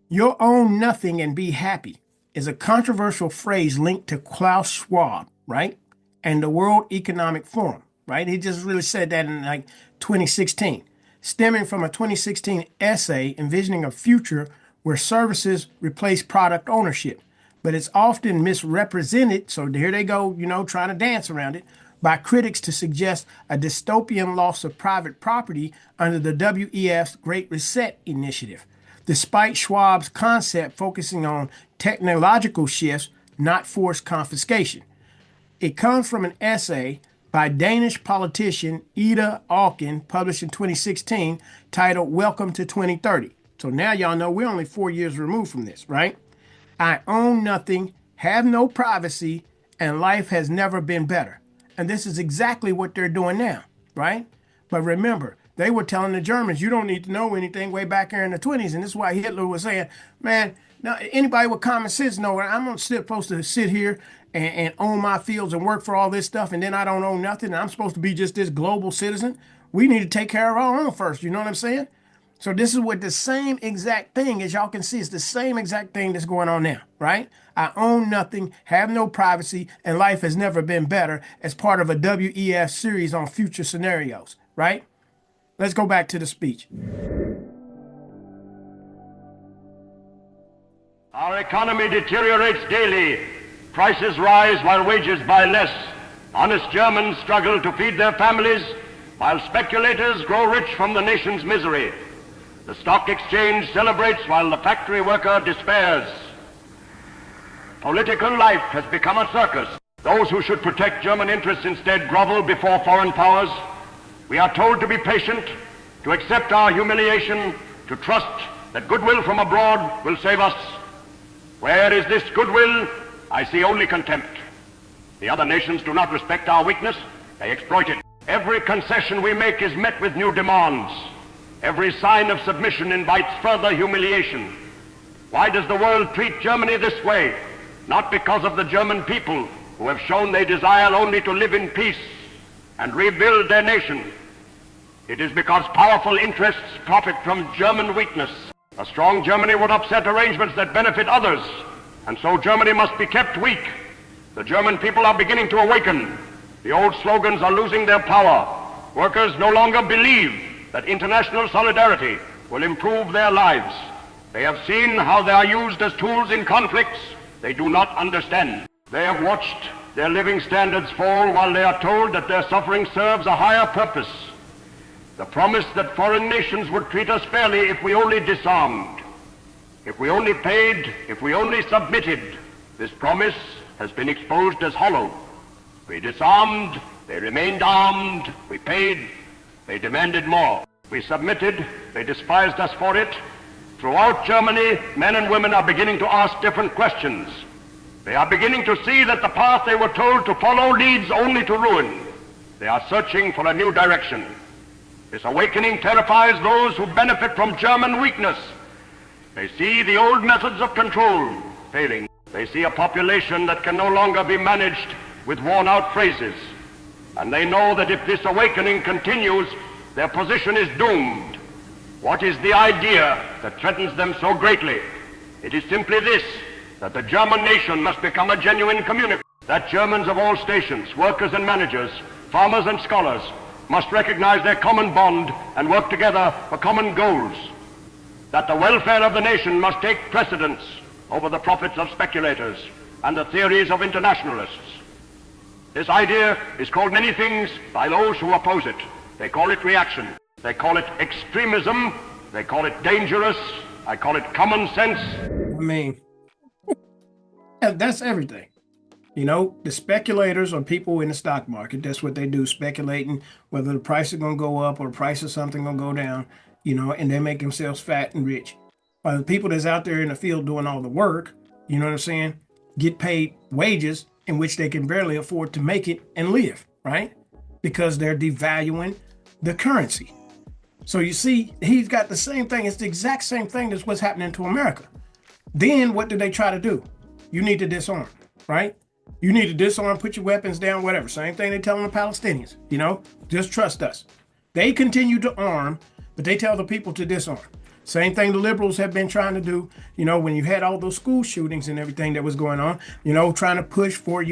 S2: You'll own nothing and be happy is a controversial phrase linked to Klaus Schwab, right? And the World Economic Forum, right? He just really said that in 2016, stemming from a 2016 essay envisioning a future where services replace product ownership. But it's often misrepresented, so here they go, trying to dance around it, by critics to suggest a dystopian loss of private property under the WEF's Great Reset initiative, despite Schwab's concept focusing on technological shifts, not forced confiscation. It comes from an essay by Danish politician Ida Auken, published in 2016, titled Welcome to 2030. So now y'all know we're only 4 years removed from this, right? I own nothing, have no privacy, and life has never been better. And this is exactly what they're doing now, right? But remember, they were telling the Germans, you don't need to know anything way back here in the 20s. And this is why Hitler was saying, man, now anybody with common sense know I'm supposed to sit here and own my fields and work for all this stuff, and then I don't own nothing. And I'm supposed to be just this global citizen. We need to take care of our own first. You know what I'm saying? So this is what the same exact thing, as y'all can see, it's the same exact thing that's going on now, right? I own nothing, have no privacy, and life has never been better as part of a WEF series on future scenarios, right? Let's go back to the speech.
S6: Our economy deteriorates daily. Prices rise while wages buy less. Honest Germans struggle to feed their families, while speculators grow rich from the nation's misery. The stock exchange celebrates while the factory worker despairs. Political life has become a circus. Those who should protect German interests instead grovel before foreign powers. We are told to be patient, to accept our humiliation, to trust that goodwill from abroad will save us. Where is this goodwill? I see only contempt. The other nations do not respect our weakness, they exploit it. Every concession we make is met with new demands. Every sign of submission invites further humiliation. Why does the world treat Germany this way? Not because of the German people, who have shown they desire only to live in peace and rebuild their nation. It is because powerful interests profit from German weakness. A strong Germany would upset arrangements that benefit others, and so Germany must be kept weak. The German people are beginning to awaken. The old slogans are losing their power. Workers no longer believe that international solidarity will improve their lives. They have seen how they are used as tools in conflicts they do not understand. They have watched their living standards fall while they are told that their suffering serves a higher purpose. The promise that foreign nations would treat us fairly if we only disarmed, if we only paid, if we only submitted. This promise has been exposed as hollow. We disarmed, they remained armed, we paid, they demanded more. We submitted, they despised us for it. Throughout Germany, men and women are beginning to ask different questions. They are beginning to see that the path they were told to follow leads only to ruin. They are searching for a new direction. This awakening terrifies those who benefit from German weakness. They see the old methods of control failing. They see a population that can no longer be managed with worn-out phrases. And they know that if this awakening continues, their position is doomed. What is the idea that threatens them so greatly? It is simply this, that the German nation must become a genuine community, that Germans of all stations, workers and managers, farmers and scholars, must recognize their common bond and work together for common goals, that the welfare of the nation must take precedence over the profits of speculators and the theories of internationalists. This idea is called many things by those who oppose it. They call it reaction. They call it extremism. They call it dangerous. I call it common sense.
S2: I mean, that's everything. You know, the speculators are people in the stock market. That's what they do, speculating whether the price is going to go up or the price of something going to go down, you know, and they make themselves fat and rich. While the people that's out there in the field doing all the work, you know what I'm saying, get paid wages in which they can barely afford to make it and live, right? Because they're devaluing the currency. So you see, he's got the same thing. It's the exact same thing that's what's happening to America. Then what do they try to do? You need to disarm, right? You need to disarm, put your weapons down, whatever. Same thing they telling the Palestinians, you know, just trust us. They continue to arm, but they tell the people to disarm. Same thing the liberals have been trying to do, you know, when you had all those school shootings and everything that was going on, you know, trying to push for,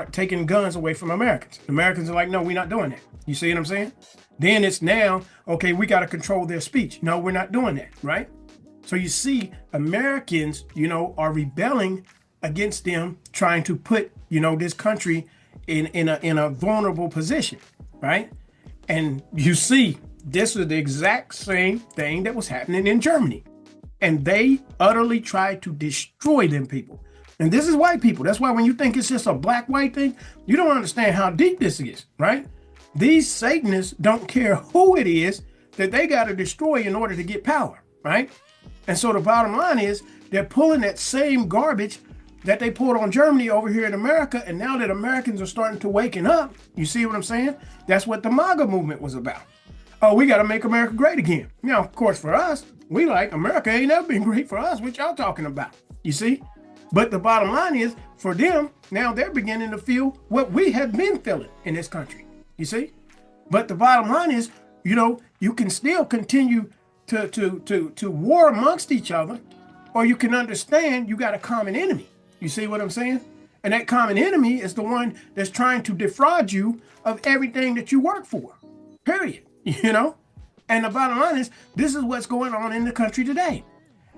S2: taking guns away from Americans. Americans are like, no, we're not doing that. You see what I'm saying? Then it's now, okay, we got to control their speech. No, we're not doing that, right? So you see, Americans, you know, are rebelling against them, trying to put, you know, this country in a vulnerable position, right? And you see, this is the exact same thing that was happening in Germany. And they utterly tried to destroy them people. And this is white people. That's why when you think it's just a black-white thing, you don't understand how deep this is, right? These Satanists don't care who it is that they got to destroy in order to get power, right? And so the bottom line is they're pulling that same garbage that they pulled on Germany over here in America, and now that Americans are starting to waken up, you see what I'm saying? That's what the MAGA movement was about. Oh, we got to make America great again. Now, of course, for us, we like America ain't never been great for us. What y'all talking about? You see? But the bottom line is, for them, now they're beginning to feel what we have been feeling in this country. You see? But the bottom line is, you know, you can still continue to war amongst each other, or you can understand you got a common enemy. You see what I'm saying? And that common enemy is the one that's trying to defraud you of everything that you work for. Period. You know? And the bottom line is, this is what's going on in the country today.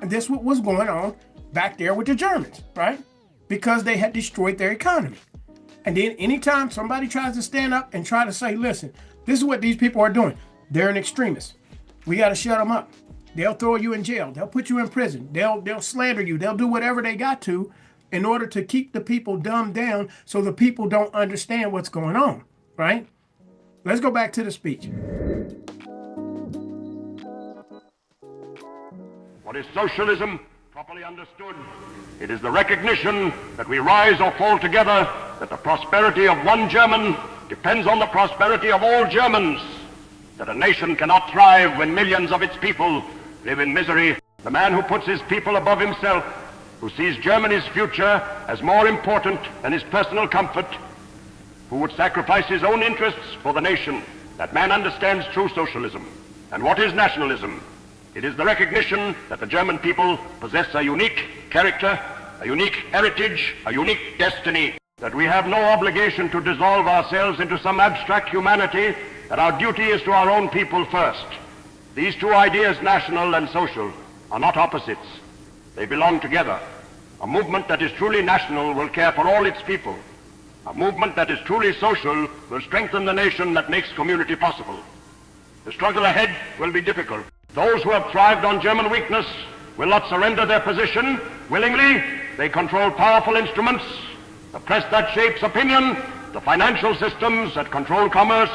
S2: And this is what was going on back there with the Germans, right? Because they had destroyed their economy. And then anytime somebody tries to stand up and try to say, listen, this is what these people are doing. They're an extremist. We got to shut them up. They'll throw you in jail. They'll put you in prison. They'll slander you. They'll do whatever they got to in order to keep the people dumbed down so the people don't understand what's going on, right? Let's go back to the speech.
S6: What is socialism? Properly understood, it is the recognition that we rise or fall together, that the prosperity of one German depends on the prosperity of all Germans, that a nation cannot thrive when millions of its people live in misery. The man who puts his people above himself, who sees Germany's future as more important than his personal comfort, who would sacrifice his own interests for the nation, that man understands true socialism. And what is nationalism? It is the recognition that the German people possess a unique character, a unique heritage, a unique destiny, that we have no obligation to dissolve ourselves into some abstract humanity, that our duty is to our own people first. These two ideas, national and social, are not opposites. They belong together. A movement that is truly national will care for all its people. A movement that is truly social will strengthen the nation that makes community possible. The struggle ahead will be difficult. Those who have thrived on German weakness will not surrender their position willingly. They control powerful instruments, the press that shapes opinion, the financial systems that control commerce,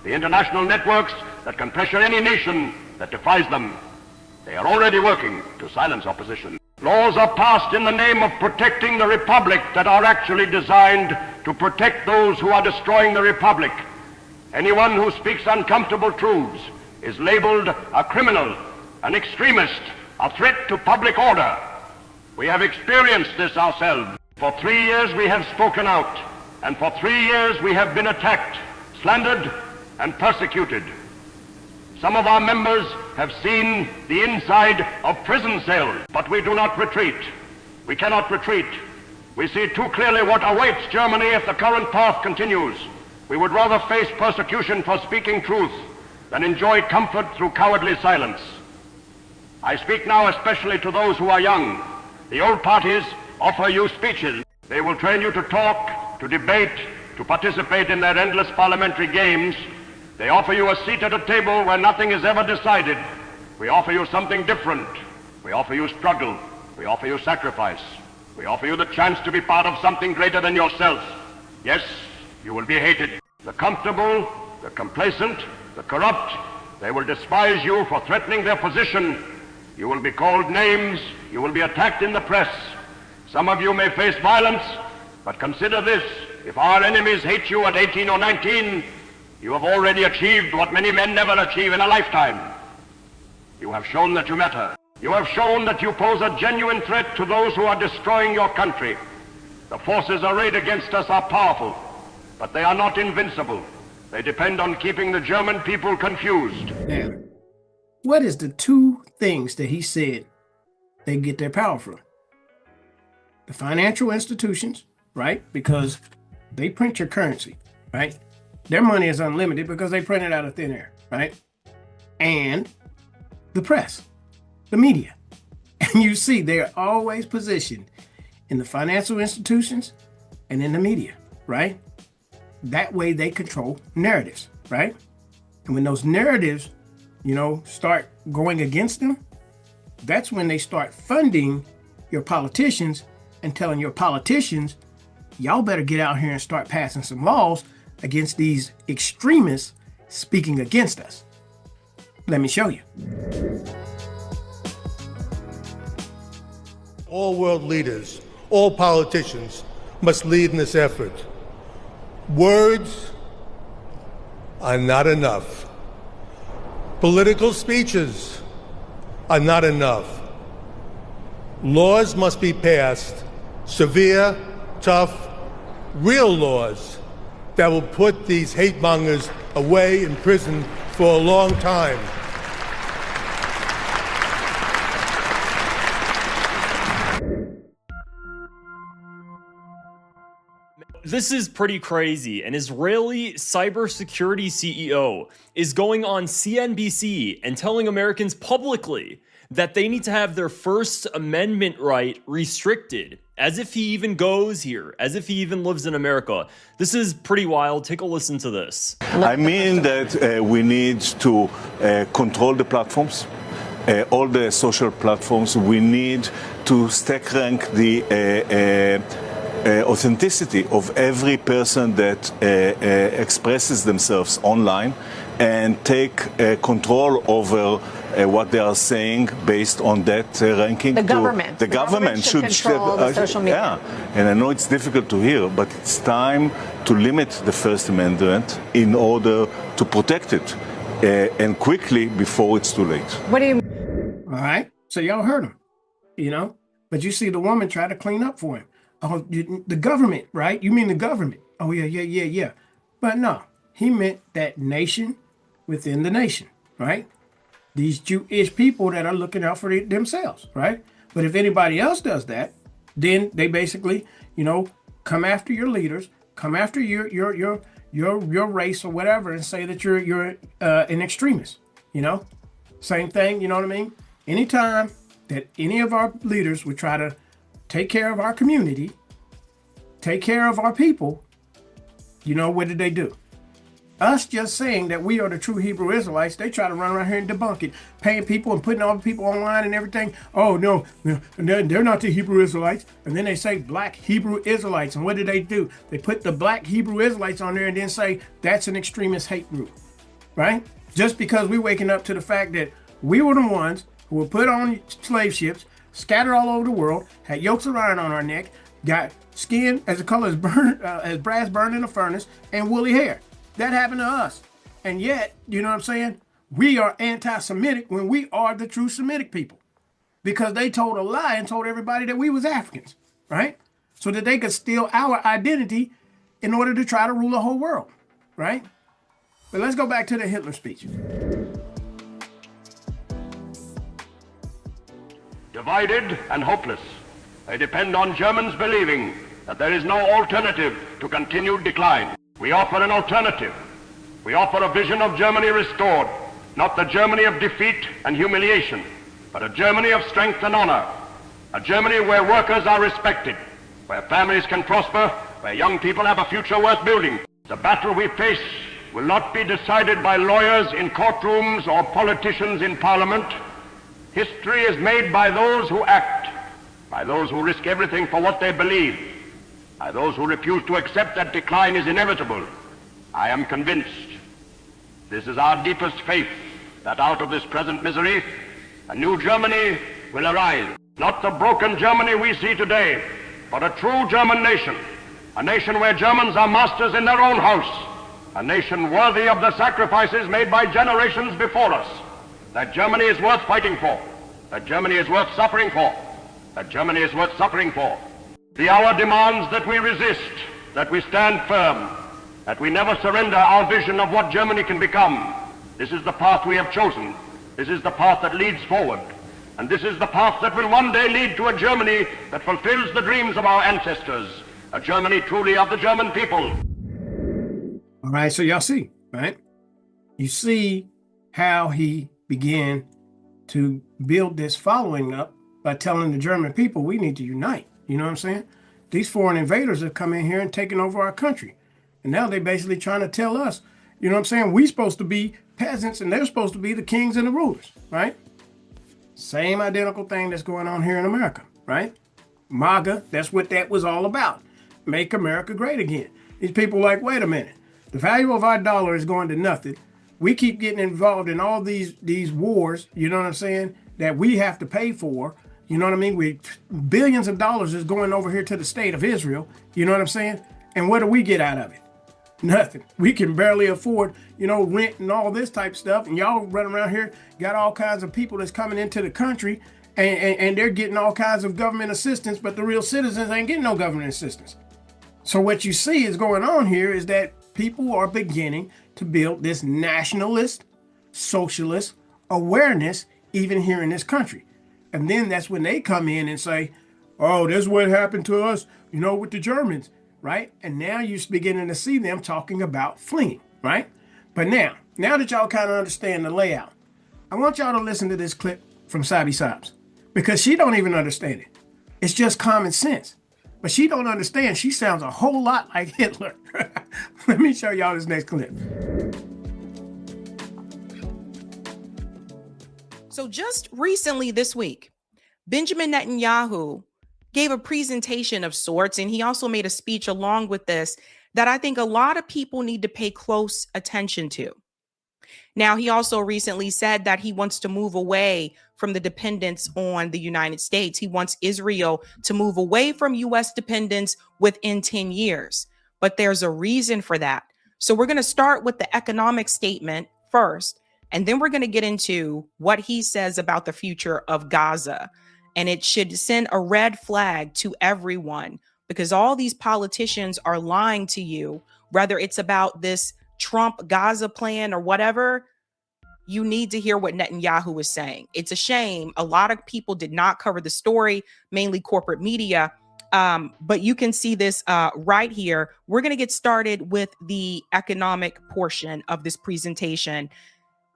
S6: the international networks that can pressure any nation that defies them. They are already working to silence opposition. Laws are passed in the name of protecting the republic that are actually designed to protect those who are destroying the republic. Anyone who speaks uncomfortable truths is labeled a criminal, an extremist, a threat to public order. We have experienced this ourselves. For 3 years we have spoken out, and for 3 years we have been attacked, slandered, and persecuted. Some of our members have seen the inside of prison cells, but we do not retreat. We cannot retreat. We see too clearly what awaits Germany if the current path continues. We would rather face persecution for speaking truth than enjoy comfort through cowardly silence. I speak now especially to those who are young. The old parties offer you speeches. They will train you to talk, to debate, to participate in their endless parliamentary games. They offer you a seat at a table where nothing is ever decided. We offer you something different. We offer you struggle. We offer you sacrifice. We offer you the chance to be part of something greater than yourself. Yes, you will be hated. The comfortable, the complacent, the corrupt, they will despise you for threatening their position. You will be called names. You will be attacked in the press. Some of you may face violence, but consider this. If our enemies hate you at 18 or 19, you have already achieved what many men never achieve in a lifetime. You have shown that you matter. You have shown that you pose a genuine threat to those who are destroying your country. The forces arrayed against us are powerful, but they are not invincible. They depend on keeping the German people confused.
S2: Now, what is the two things that he said they get their power from? The financial institutions, right? Because they print your currency, right? Their money is unlimited because they print it out of thin air, right? And the press, the media. And you see, they're always positioned in the financial institutions and in the media, right? That way they control narratives, right? And when those narratives, start going against them, that's when they start funding your politicians and telling your politicians, y'all better get out here and start passing some laws against these extremists speaking against us. Let me show you.
S8: All world leaders, all politicians must lead in this effort. Words are not enough. Political speeches are not enough. Laws must be passed, severe, tough, real laws that will put these hate mongers away in prison for a long time.
S9: This is pretty crazy. An Israeli cybersecurity CEO is going on CNBC and telling Americans publicly that they need to have their First Amendment right restricted, as if he even goes here, as if he even lives in America. This is pretty wild. Take a listen to this.
S10: I mean that we need to control the platforms, all the social platforms. We need to stack rank the authenticity of every person that expresses themselves online and take control over what they are saying based on that ranking.
S11: The government should control the social media.
S10: Yeah, and I know it's difficult to hear, but it's time to limit the First Amendment in order to protect it, and quickly before it's too late.
S11: What do you?
S2: All right, so y'all heard him, you know, but you see the woman try to clean up for him. Oh, the government, right? You mean the government? Oh, yeah. But no, he meant that nation within the nation, right? These Jewish people that are looking out for themselves, right? But if anybody else does that, then they basically, you know, come after your leaders, come after your race or whatever, and say that you're an extremist. You know, same thing. You know what I mean? Anytime that any of our leaders would try to take care of our community, take care of our people, you know, what did they do? Us just saying that we are the true Hebrew Israelites, they try to run around here and debunk it, paying people and putting all the people online and everything. Oh, no, they're not the Hebrew Israelites. And then they say black Hebrew Israelites. And what did they do? They put the black Hebrew Israelites on there and then say that's an extremist hate group, right? Just because we're waking up to the fact that we were the ones who were put on slave ships, scattered all over the world, had yokes of iron on our neck, got skin as the color as brass burned in a furnace, and woolly hair. That happened to us. And yet, you know what I'm saying? We are anti-Semitic when we are the true Semitic people. Because they told a lie and told everybody that we was Africans, right? So that they could steal our identity in order to try to rule the whole world, right? But let's go back to the Hitler speech.
S6: Divided and hopeless, they depend on Germans believing that there is no alternative to continued decline. We offer an alternative. We offer a vision of Germany restored, not the Germany of defeat and humiliation, but a Germany of strength and honor, a Germany where workers are respected, where families can prosper, where young people have a future worth building. The battle we face will not be decided by lawyers in courtrooms or politicians in parliament. History is made by those who act, by those who risk everything for what they believe, by those who refuse to accept that decline is inevitable. I am convinced, this is our deepest faith, that out of this present misery, a new Germany will arise. Not the broken Germany we see today, but a true German nation, a nation where Germans are masters in their own house, a nation worthy of the sacrifices made by generations before us. That Germany is worth fighting for, that Germany is worth suffering for, that Germany is worth suffering for. The hour demands that we resist, that we stand firm, that we never surrender our vision of what Germany can become. This is the path we have chosen. This is the path that leads forward. And this is the path that will one day lead to a Germany that fulfills the dreams of our ancestors, a Germany truly of the German people.
S2: All right, so y'all see, right? You see how he began to build this following up by telling the German people we need to unite. You know what I'm saying? These foreign invaders have come in here and taken over our country. And now they're basically trying to tell us, you know what I'm saying? We're supposed to be peasants and they're supposed to be the kings and the rulers, right? Same identical thing that's going on here in America, right? MAGA, that's what that was all about. Make America great again. These people are like, wait a minute. The value of our dollar is going to nothing. We keep getting involved in all these wars, you know what I'm saying, that we have to pay for. You know what I mean? Billions of dollars is going over here to the state of Israel. You know what I'm saying? And what do we get out of it? Nothing. We can barely afford, rent and all this type stuff. And y'all run around here, got all kinds of people that's coming into the country and they're getting all kinds of government assistance, but the real citizens ain't getting no government assistance. So what you see is going on here is that people are beginning to build this nationalist, socialist awareness even here in this country. And then that's when they come in and say, oh, this is what happened to us, with the Germans, right? And now you're beginning to see them talking about fleeing, right? But now that y'all kind of understand the layout, I want y'all to listen to this clip from Sabi Sabs, because she don't even understand it. It's just common sense. But she don't understand. She sounds a whole lot like Hitler. Let me show y'all this next clip.
S12: So just recently this week, Benjamin Netanyahu gave a presentation of sorts, and he also made a speech along with this that I think a lot of people need to pay close attention to. Now, he also recently said that he wants to move away from the dependence on the United States. He wants Israel to move away from U.S. dependence within 10 years. But there's a reason for that. So we're going to start with the economic statement first, and then we're going to get into what he says about the future of Gaza. And it should send a red flag to everyone, because all these politicians are lying to you, whether it's about this Trump Gaza plan or whatever. You need to hear what Netanyahu is saying. It's a shame. A lot of people did not cover the story, mainly corporate media. But you can see this right here. We're going to get started with the economic portion of this presentation.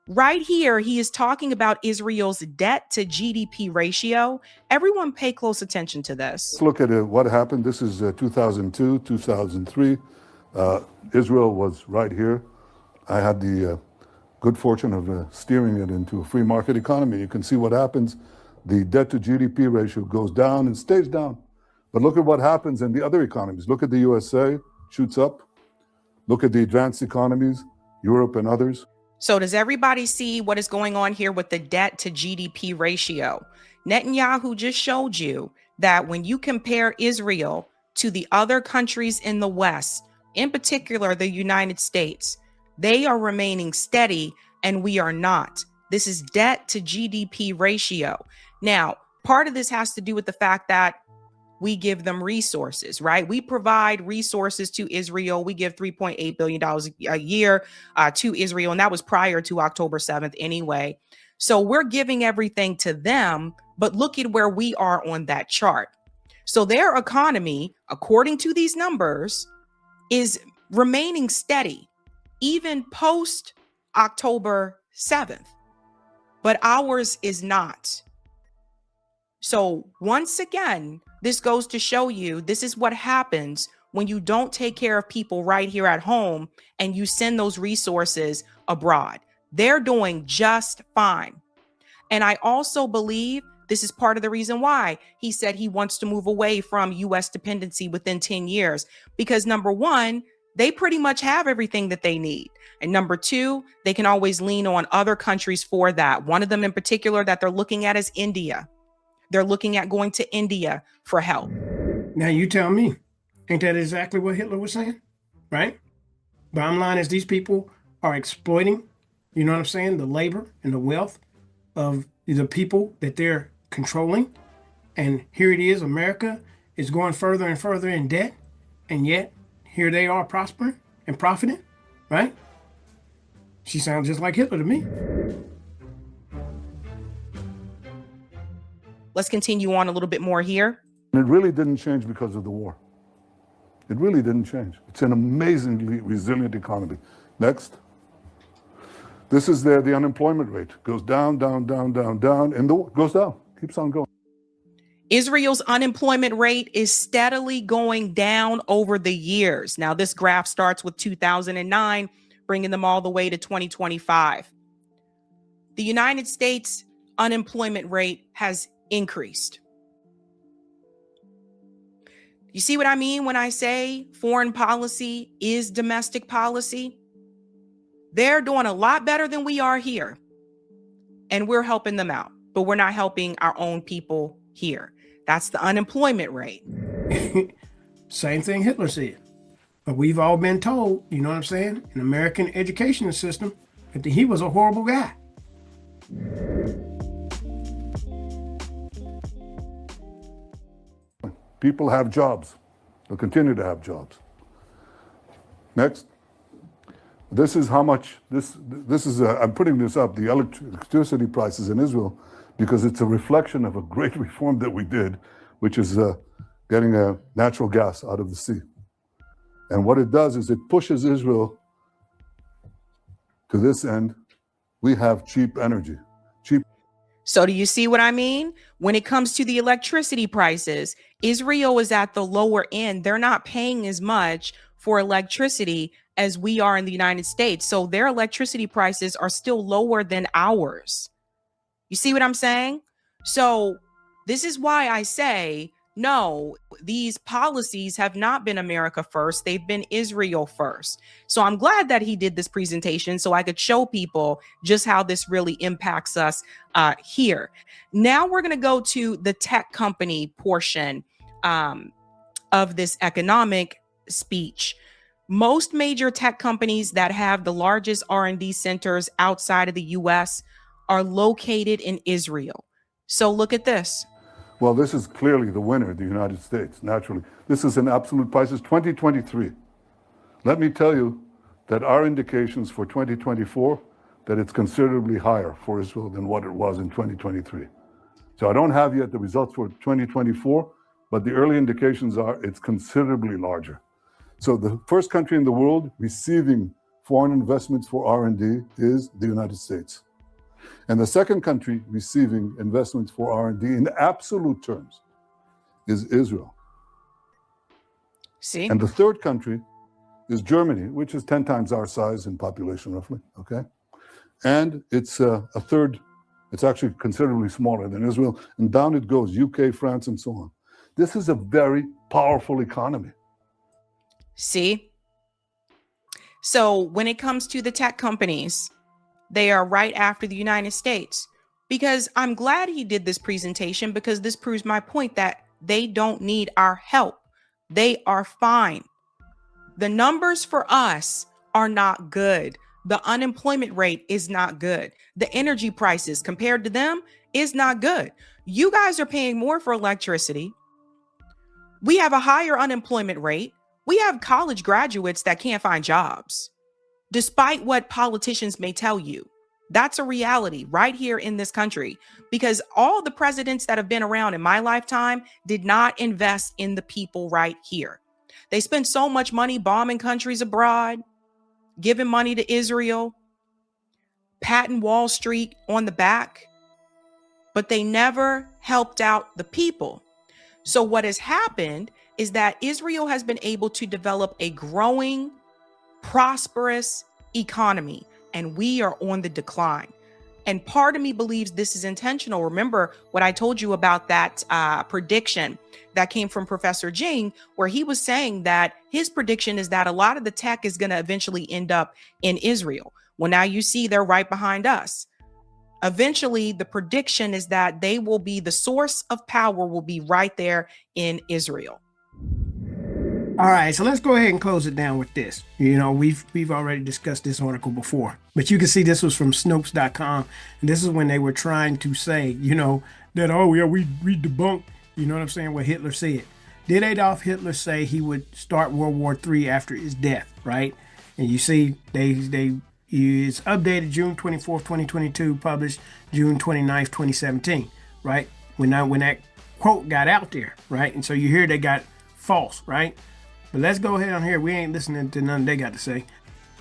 S12: Right here, he is talking about Israel's debt to GDP ratio. Everyone pay close attention to this.
S13: Let's look at what happened. This is 2002, 2003. Israel was right here. I had the good fortune of steering it into a free market economy. You can see what happens. The debt to GDP ratio goes down and stays down. But look at what happens in the other economies. Look at the USA, shoots up. Look at the advanced economies, Europe and others.
S12: So does everybody see what is going on here with the debt to GDP ratio? Netanyahu just showed you that when you compare Israel to the other countries in the West, in particular the United States, they are remaining steady and we are not. This is debt to GDP ratio. Now, part of this has to do with the fact that we give them resources, right? We provide resources to Israel. We give $3.8 billion a year to Israel. And that was prior to October 7th anyway. So we're giving everything to them, but look at where we are on that chart. So their economy, according to these numbers, is remaining steady, even post October 7th, but ours is not. So once again, this goes to show you this is what happens when you don't take care of people right here at home and you send those resources abroad. They're doing just fine. And I also believe this is part of the reason why he said he wants to move away from U.S. dependency within 10 years, because number one, they pretty much have everything that they need. And number two, they can always lean on other countries for that. One of them in particular that they're looking at is India. They're looking at going to India for help.
S2: Now you tell me, ain't that exactly what Hitler was saying? Right? Bottom line is these people are exploiting, you know what I'm saying, the labor and the wealth of the people that they're controlling. And here it is, America is going further and further in debt. And yet here they are prospering and profiting, right? She sounds just like Hitler to me.
S12: Let's continue on a little bit more here.
S13: And it really didn't change because of the war. It really didn't change. It's an amazingly resilient economy. Next. This is the unemployment rate. Goes down, down, down, down, down, and goes down. Keeps on going.
S12: Israel's unemployment rate is steadily going down over the years. Now, this graph starts with 2009, bringing them all the way to 2025. The United States unemployment rate has increased. You see what I mean when I say foreign policy is domestic policy? They're doing a lot better than we are here, and we're helping them out, but we're not helping our own people here. That's the unemployment rate.
S2: Same thing Hitler said. But we've all been told, you know what I'm saying, in American educational system, that he was a horrible guy.
S13: People have jobs. They'll continue to have jobs. Next. This is how much, this is, I'm putting this up, the electricity prices in Israel, because it's a reflection of a great reform that we did, which is getting natural gas out of the sea. And what it does is it pushes Israel to this end. We have cheap energy.
S12: So do you see what I mean? When it comes to the electricity prices, Israel is at the lower end. They're not paying as much for electricity as we are in the United States. So their electricity prices are still lower than ours. You see what I'm saying? So this is why I say, no, these policies have not been America first. They've been Israel first. So I'm glad that he did this presentation so I could show people just how this really impacts us here. Now we're going to go to the tech company portion of this economic speech. Most major tech companies that have the largest R&D centers outside of the US are located in Israel. So look at this.
S13: Well, this is clearly the winner, the United States, naturally. This is an absolute prices, 2023. Let me tell you that our indications for 2024, that it's considerably higher for Israel than what it was in 2023. So I don't have yet the results for 2024, but the early indications are it's considerably larger. So the first country in the world receiving foreign investments for R&D is the United States. And the second country receiving investments for R&D in absolute terms is Israel.
S12: See?
S13: And the third country is Germany, which is 10 times our size in population, roughly, okay? And it's a third, it's actually considerably smaller than Israel. And down it goes, UK, France, and so on. This is a very powerful economy.
S12: See? So when it comes to the tech companies, they are right after the United States, because I'm glad he did this presentation, because this proves my point that they don't need our help. They are fine. The numbers for us are not good. The unemployment rate is not good. The energy prices compared to them is not good. You guys are paying more for electricity. We have a higher unemployment rate. We have college graduates that can't find jobs. Despite what politicians may tell you, that's a reality right here in this country, because all the presidents that have been around in my lifetime did not invest in the people right here. They spend so much money bombing countries abroad, giving money to Israel, patting Wall Street on the back, but they never helped out the people. So what has happened is that Israel has been able to develop a growing, prosperous economy, and we are on the decline. And part of me believes this is intentional. Remember what I told you about that prediction that came from Professor Jing, where he was saying that his prediction is that a lot of the tech is going to eventually end up in Israel. Well, now you see they're right behind us. Eventually, the prediction is that they will be, the source of power will be right there in Israel.
S2: All right, so let's go ahead and close it down with this. You know, we've already discussed this article before, but you can see this was from Snopes.com, and this is when they were trying to say, you know, that, oh yeah, we debunked, you know what I'm saying, what Hitler said. Did Adolf Hitler say he would start World War III after his death, right? And you see, it's updated June 24th, 2022, published June 29th, 2017, right? When that quote got out there, right? And so you hear they got false, right? But let's go ahead on here. We ain't listening to nothing they got to say.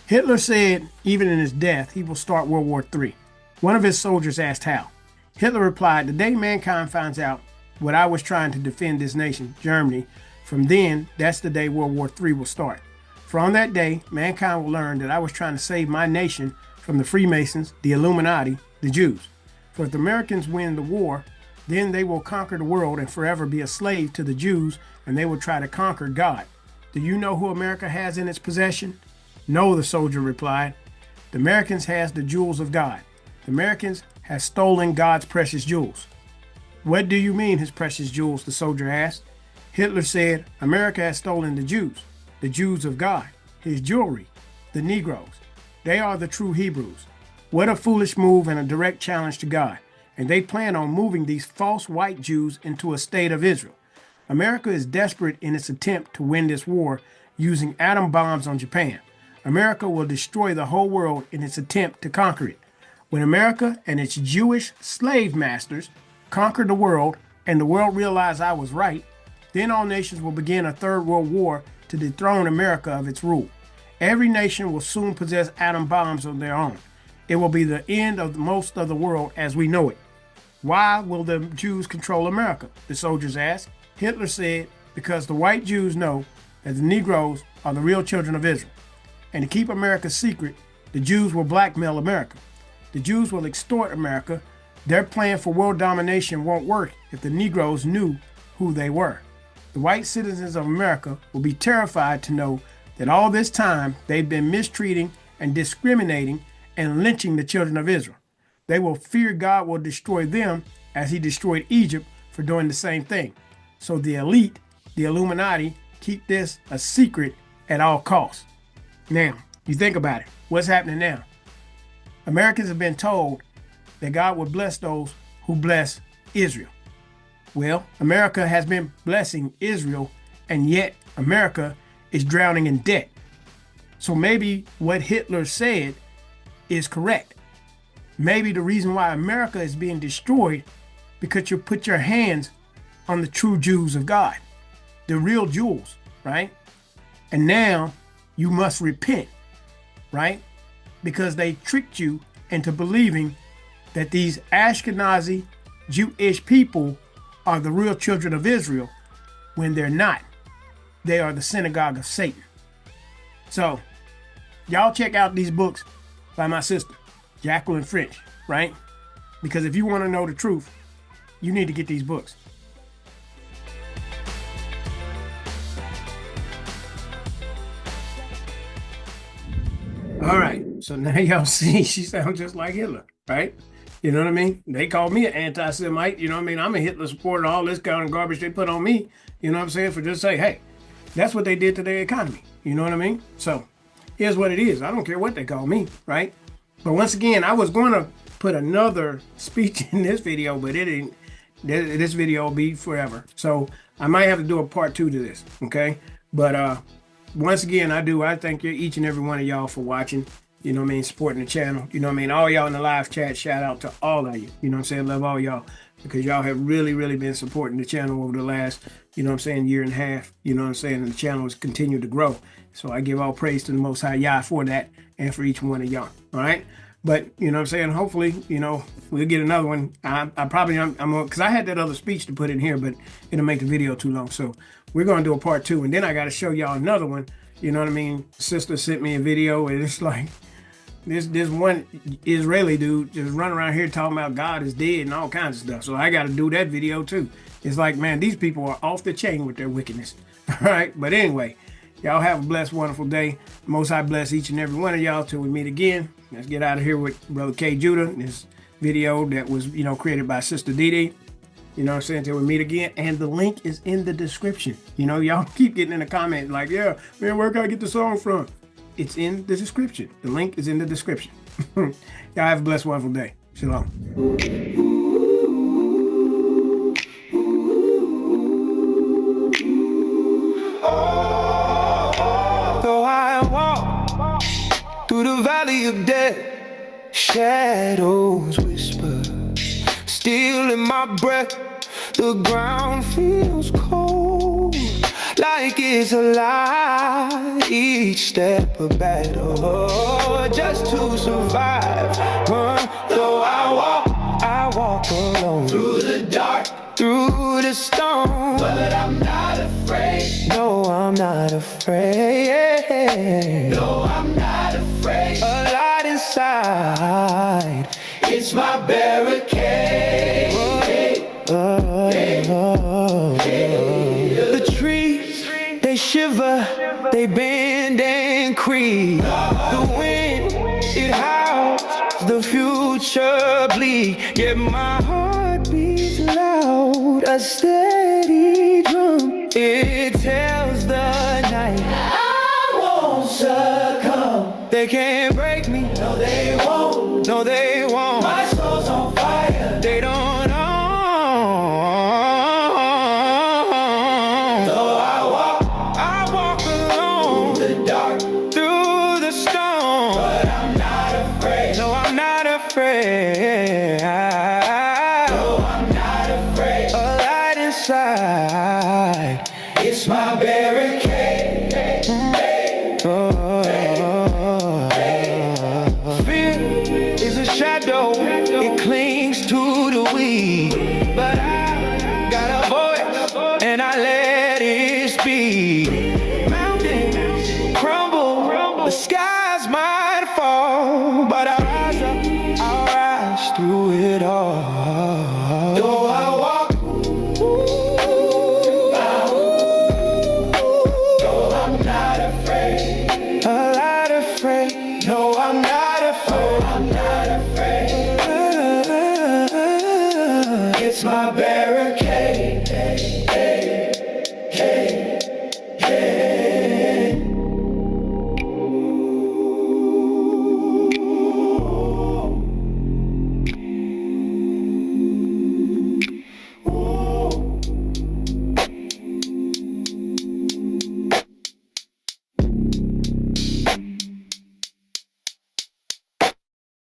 S2: Hitler said, even in his death, he will start World War III. One of his soldiers asked how. Hitler replied, the day mankind finds out what I was trying to defend this nation, Germany, from then, that's the day World War III will start. For on that day, mankind will learn that I was trying to save my nation from the Freemasons, the Illuminati, the Jews. For if the Americans win the war, then they will conquer the world and forever be a slave to the Jews, and they will try to conquer God. Do you know who America has in its possession? No, the soldier replied. The Americans has the jewels of God. The Americans have stolen God's precious jewels. What do you mean, his precious jewels? The soldier asked. Hitler said, America has stolen the Jews of God, his jewelry, the Negroes. They are the true Hebrews. What a foolish move and a direct challenge to God. And they plan on moving these false white Jews into a state of Israel. America is desperate in its attempt to win this war using atom bombs on Japan. America will destroy the whole world in its attempt to conquer it. When America and its Jewish slave masters conquer the world and the world realize I was right, then all nations will begin a third world war to dethrone America of its rule. Every nation will soon possess atom bombs of their own. It will be the end of most of the world as we know it. Why will the Jews control America? The soldiers asked. Hitler said, because the white Jews know that the Negroes are the real children of Israel. And to keep America secret, the Jews will blackmail America. The Jews will extort America. Their plan for world domination won't work if the Negroes knew who they were. The white citizens of America will be terrified to know that all this time they've been mistreating and discriminating and lynching the children of Israel. They will fear God will destroy them as he destroyed Egypt for doing the same thing. So the elite, the Illuminati, keep this a secret at all costs. Now, you think about it. What's happening now? Americans have been told that God would bless those who bless Israel. Well, America has been blessing Israel, and yet America is drowning in debt. So maybe what Hitler said is correct. Maybe the reason why America is being destroyed because you put your hands on the true Jews of God, the real jewels, right? And now you must repent, right? Because they tricked you into believing that these Ashkenazi Jewish people are the real children of Israel when they're not. They are the synagogue of Satan. So y'all check out these books by my sister, Jacqueline French, right? Because if you want to know the truth, you need to get these books. All right, so now y'all see she sounds just like Hitler, right? You know what I mean? They call me an anti-Semite, you know what I mean? I'm a Hitler supporter, all this kind of garbage they put on me, you know what I'm saying? For just say, hey, that's what they did to their economy, you know what I mean? So here's what it is. I don't care what they call me, right? But once again, I was going to put another speech in this video, but it ain't. This video will be forever. So I might have to do a part 2 to this, okay? But once again, I thank each and every one of y'all for watching, you know what I mean, supporting the channel. You know what I mean? All y'all in the live chat, shout out to all of you. You know what I'm saying? Love all y'all because y'all have really, really been supporting the channel over the last, you know what I'm saying, year and a half. You know what I'm saying? And the channel has continued to grow. So I give all praise to the Most High Yah for that and for each one of y'all. All right? But, you know what I'm saying, hopefully, you know, we'll get another one. I'm because I had that other speech to put in here, but it'll make the video too long. So we're going to do a part 2. And then I got to show y'all another one. You know what I mean? Sister sent me a video, and it's like this one Israeli dude just running around here talking about God is dead and all kinds of stuff. So I got to do that video too. It's like, man, these people are off the chain with their wickedness. All right. But anyway, y'all have a blessed, wonderful day. Most High bless each and every one of y'all till we meet again. Let's get out of here with Brother K. Judah. This video that was, you know, created by Sister Dee. You know what I'm saying? Till we meet again. And the link is in the description. You know, y'all keep getting in the comment like, yeah, man, where can I get the song from? It's in the description. The link is in the description. Y'all have a blessed, wonderful day. Shalom.
S14: Though I walk through the valley of death, shadows whisper, still in my breath. The ground feels cold, like it's alive. Each step a battle, just to survive. Though I walk alone through the dark, through the storm, but I'm not afraid. No, I'm not afraid. No, I'm not afraid. A light inside, it's my barricade. The trees, they shiver, they bend and creak. The wind, it howls, the future bleak. Yet my heart beats loud. sold a steady drum. It tells the night I won't succumb. They can't break me. No, they won't. No, they won't. My soul's on fire. They don't know. Though I walk alone through the dark, through the storm. But I'm not afraid. No, I'm not afraid. No, I'm not afraid. A light inside. It's my barricade. Fear is a shadow. It clings to the weed. But I got a voice and I let it speak. Mountains crumble, the skies might fall, but I'll rise up, I'll rise through it all.